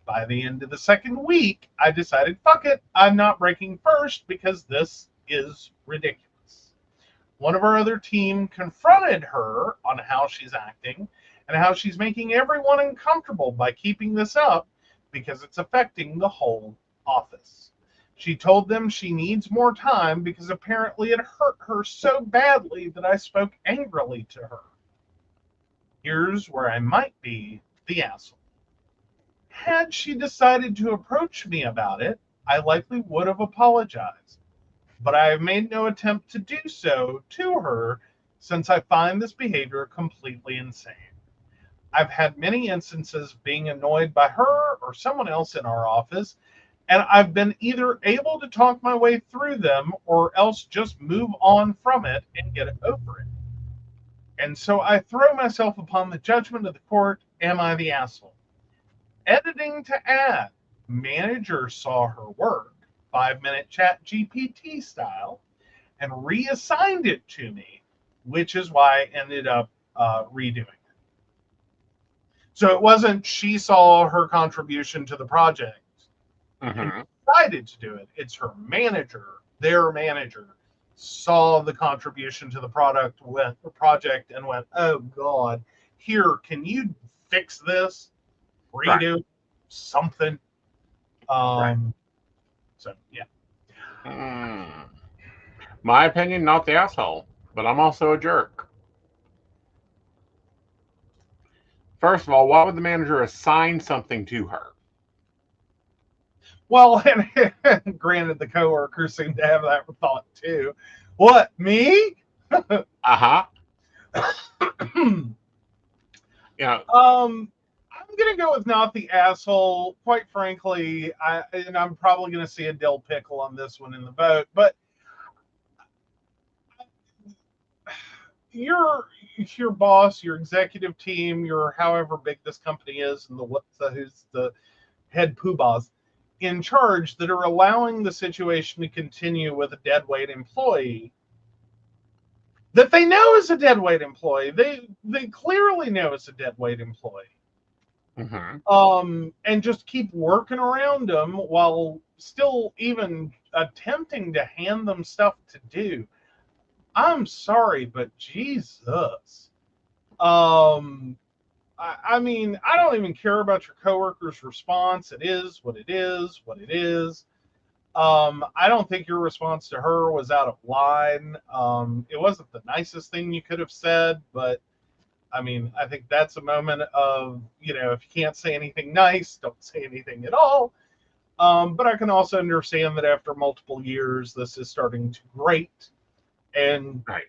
By the end of the second week, I decided, fuck it, I'm not breaking first because this is ridiculous. One of our other team confronted her on how she's acting and how she's making everyone uncomfortable by keeping this up because it's affecting the whole office. She told them she needs more time because apparently it hurt her so badly that I spoke angrily to her. Here's where I might be the asshole. Had she decided to approach me about it, I likely would have apologized. But I have made no attempt to do so to her since I find this behavior completely insane. I've had many instances of being annoyed by her or someone else in our office, and I've been either able to talk my way through them or else just move on from it and get over it. And so I throw myself upon the judgment of the court, am I the asshole? Editing to add, manager saw her work, 5-minute chat GPT style, and reassigned it to me, which is why I ended up redoing it. So it wasn't she saw her contribution to the project and decided to do it. It's her manager, their manager, saw the contribution to the project and went, oh God, here, can you fix this? Redo something. So, yeah. My opinion, not the asshole, but I'm also a jerk. First of all, why would the manager assign something to her? Well, and granted, the coworkers seem to have that thought too. What, me? Uh-huh. Yeah. I'm gonna go with not the asshole. Quite frankly, I'm probably gonna see a dill pickle on this one in the vote, but your boss, your executive team, your however big this company is, and who's the head poobahs in charge that are allowing the situation to continue with a deadweight employee that they know is a deadweight employee. They clearly know it's a deadweight employee. And just keep working around them while still even attempting to hand them stuff to do. I'm sorry, but Jesus. I mean, I don't even care about your coworker's response. It is what it is, what it is. I don't think your response to her was out of line. It wasn't the nicest thing you could have said, but I mean, I think that's a moment of, you know, if you can't say anything nice, don't say anything at all. But I can also understand that after multiple years, this is starting to grate. And Right.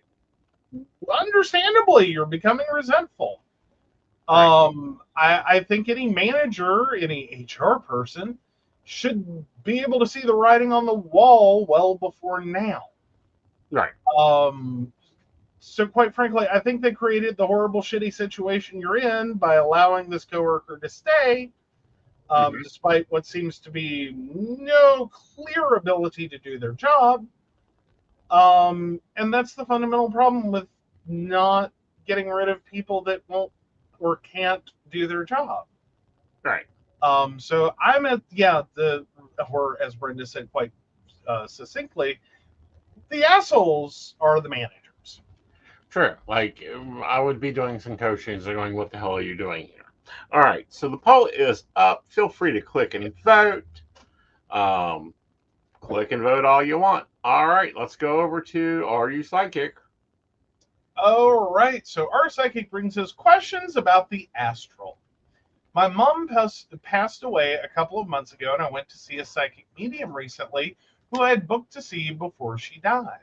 understandably, you're becoming resentful. Right. I think any manager, any HR person should be able to see the writing on the wall well before now. Right. So quite frankly, I think they created the horrible, shitty situation you're in by allowing this coworker to stay, despite what seems to be no clear ability to do their job. And that's the fundamental problem with not getting rid of people that won't or can't do their job. Right. So I'm at, or as Brenda said quite succinctly, the assholes are the managers. True. Like, I would be doing some coaching and going, what the hell are you doing here? All right. So the poll is up. Feel free to click and vote. Click and vote all you want. All right. Let's go over to Are You Psychic? All right. So our psychic brings us questions about the astral. My mom passed away a couple of months ago, and I went to see a psychic medium recently who I had booked to see before she died.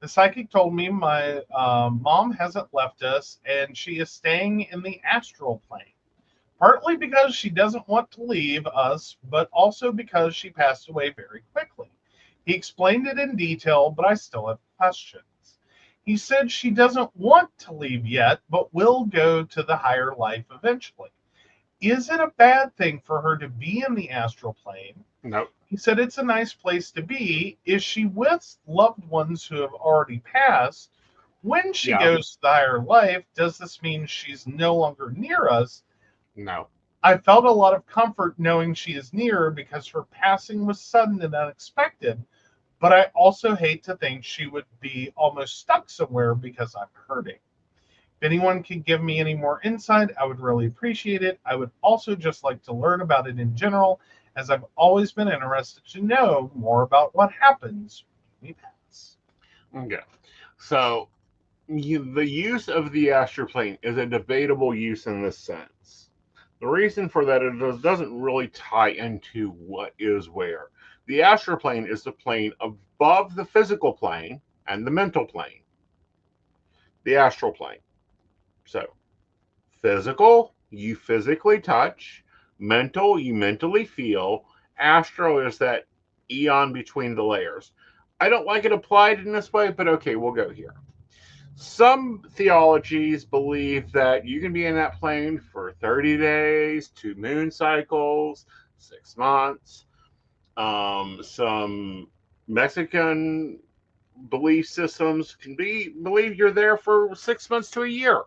The psychic told me my mom hasn't left us, and she is staying in the astral plane, partly because she doesn't want to leave us, but also because she passed away very quickly. He explained it in detail, but I still have questions. He said she doesn't want to leave yet, but will go to the higher life eventually. Is it a bad thing for her to be in the astral plane? Nope. He said it's a nice place to be. Is she with loved ones who have already passed? When she goes to the higher life, does this mean she's no longer near us? No. I felt a lot of comfort knowing she is near because her passing was sudden and unexpected, but I also hate to think she would be almost stuck somewhere because I'm hurting. If anyone can give me any more insight, I would really appreciate it. I would also just like to learn about it in general, as I've always been interested to know more about what happens when we pass. Okay. So the use of the astral plane is a debatable use in this sense. The reason for that is it doesn't really tie into what is where. The astral plane is the plane above the physical plane and the mental plane. The astral plane. So, physical, you physically touch. Mental, you mentally feel. Astral is that eon between the layers. I don't like it applied in this way, but okay, we'll go here. Some theologies believe that you can be in that plane for 30 days, 2 moon cycles, 6 months. Some Mexican belief systems can believe you're there for 6 months to a year.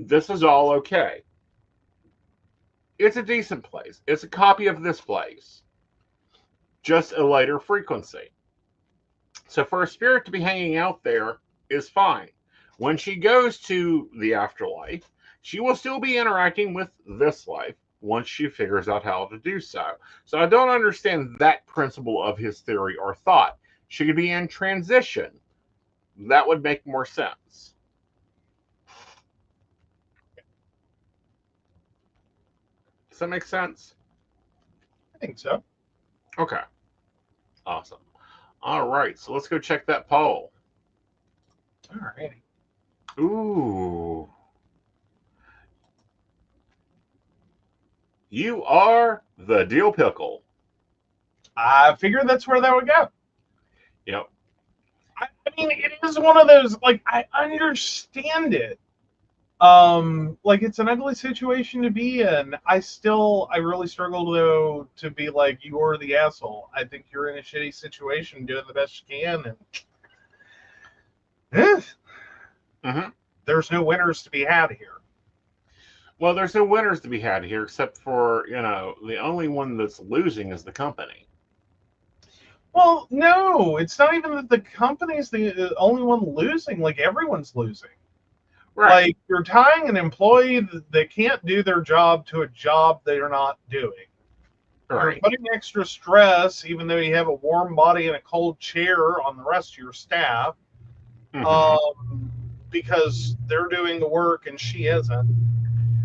This is all okay. It's a decent place. It's a copy of this place, just a lighter frequency. So for a spirit to be hanging out there is fine. When she goes to the afterlife, she will still be interacting with this life once she figures out how to do so. So I don't understand that principle of his theory or thought. She could be in transition. That would make more sense. Does that make sense? I think so. Okay. Awesome. All right. So let's go check that poll. All righty. Ooh. You are the dill pickle. I figured that's where that would go. Yep. I mean, it is one of those, like, I understand it. Like, it's an ugly situation to be in. I really struggle, though, to be like, you're the asshole. I think you're in a shitty situation, doing the best you can, and there's no winners to be had here. Well, there's no winners to be had here, except for, the only one that's losing is the company. Well, no, it's not even that the company's the only one losing. Like, everyone's losing. Right. Like, you're tying an employee that can't do their job to a job they're not doing. You're Right. putting extra stress, even though you have a warm body and a cold chair, on the rest of your staff, because they're doing the work and she isn't.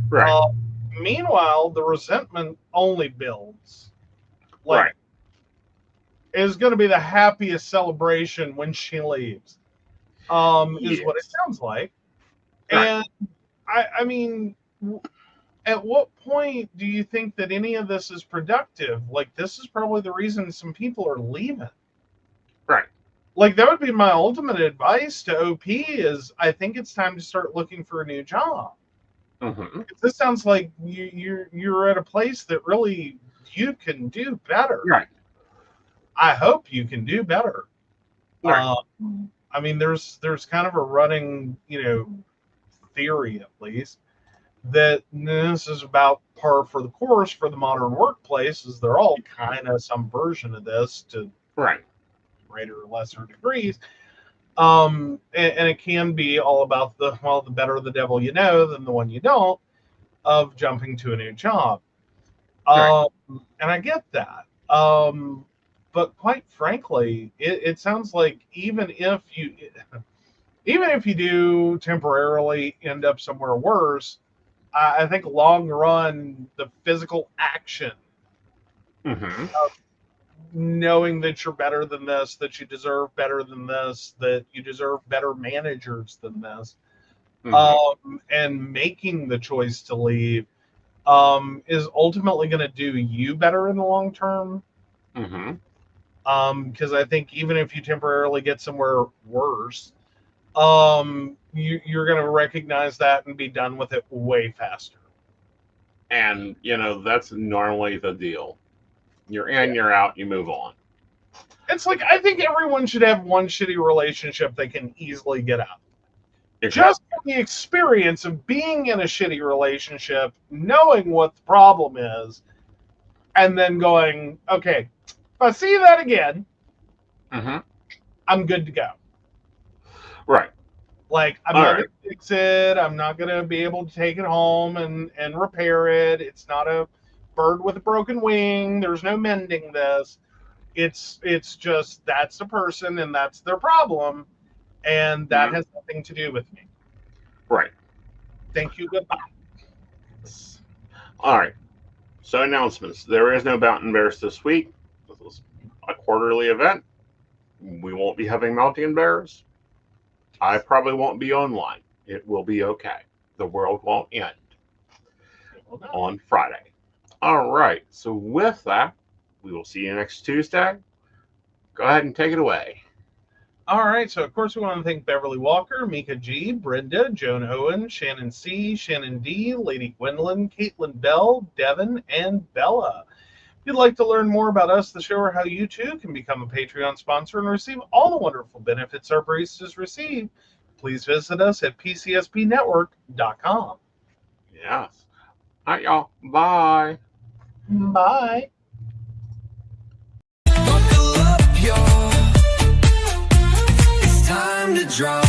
Right. Meanwhile, the resentment only builds. Like, Right. is going to be the happiest celebration when she leaves, is what it Yes. sounds like. Right. And I mean, at what point do you think that any of this is productive? Like, this is probably the reason some people are leaving. Right. Like, that would be my ultimate advice to OP is I think it's time to start looking for a new job. This sounds like you're at a place that really you can do better. Right. I hope you can do better. Right. I mean, there's kind of a running, theory at least, that this is about par for the course for the modern workplace, is they're all kind of some version of this to Right. greater or lesser degrees. And it can be all about the better the devil you know than the one you don't, of jumping to a new job. Right. And I get that. But quite frankly, it sounds like even if you do temporarily end up somewhere worse, I think long run, the physical action of knowing that you're better than this, that you deserve better than this, that you deserve better managers than this, and making the choice to leave, is ultimately going to do you better in the long term. Because I think even if you temporarily get somewhere worse, you're going to recognize that and be done with it way faster. And, that's normally the deal. You're in, you're out, you move on. It's like, I think everyone should have one shitty relationship they can easily get out. Exactly. Just for the experience of being in a shitty relationship, knowing what the problem is, and then going, okay, if I see that again, I'm good to go. Right. Like, I'm not going to fix it. I'm not going to be able to take it home and repair it. It's not a bird with a broken wing. There's no mending this. It's just, that's the person and that's their problem. And that has nothing to do with me. Right. Thank you. Goodbye. All right. So, announcements. There is no Mountain Bears this week. This is a quarterly event. We won't be having Mountain Bears. I probably won't be online. It will be okay. The world won't end on Friday. All right. So, with that, we will see you next Tuesday. Go ahead and take it away. All right, so of course we want to thank Beverly Walker, Mika G, Brenda, Joan Owen, Shannon C, Shannon D, Lady Gwendolyn, Caitlin Bell, Devin, and Bella. If you'd like to learn more about us, the show, or how you too can become a Patreon sponsor and receive all the wonderful benefits our baristas receive, please visit us at pcspnetwork.com. Yes. All right, y'all. Bye. Bye. Buckle up, y'all. It's time to drop.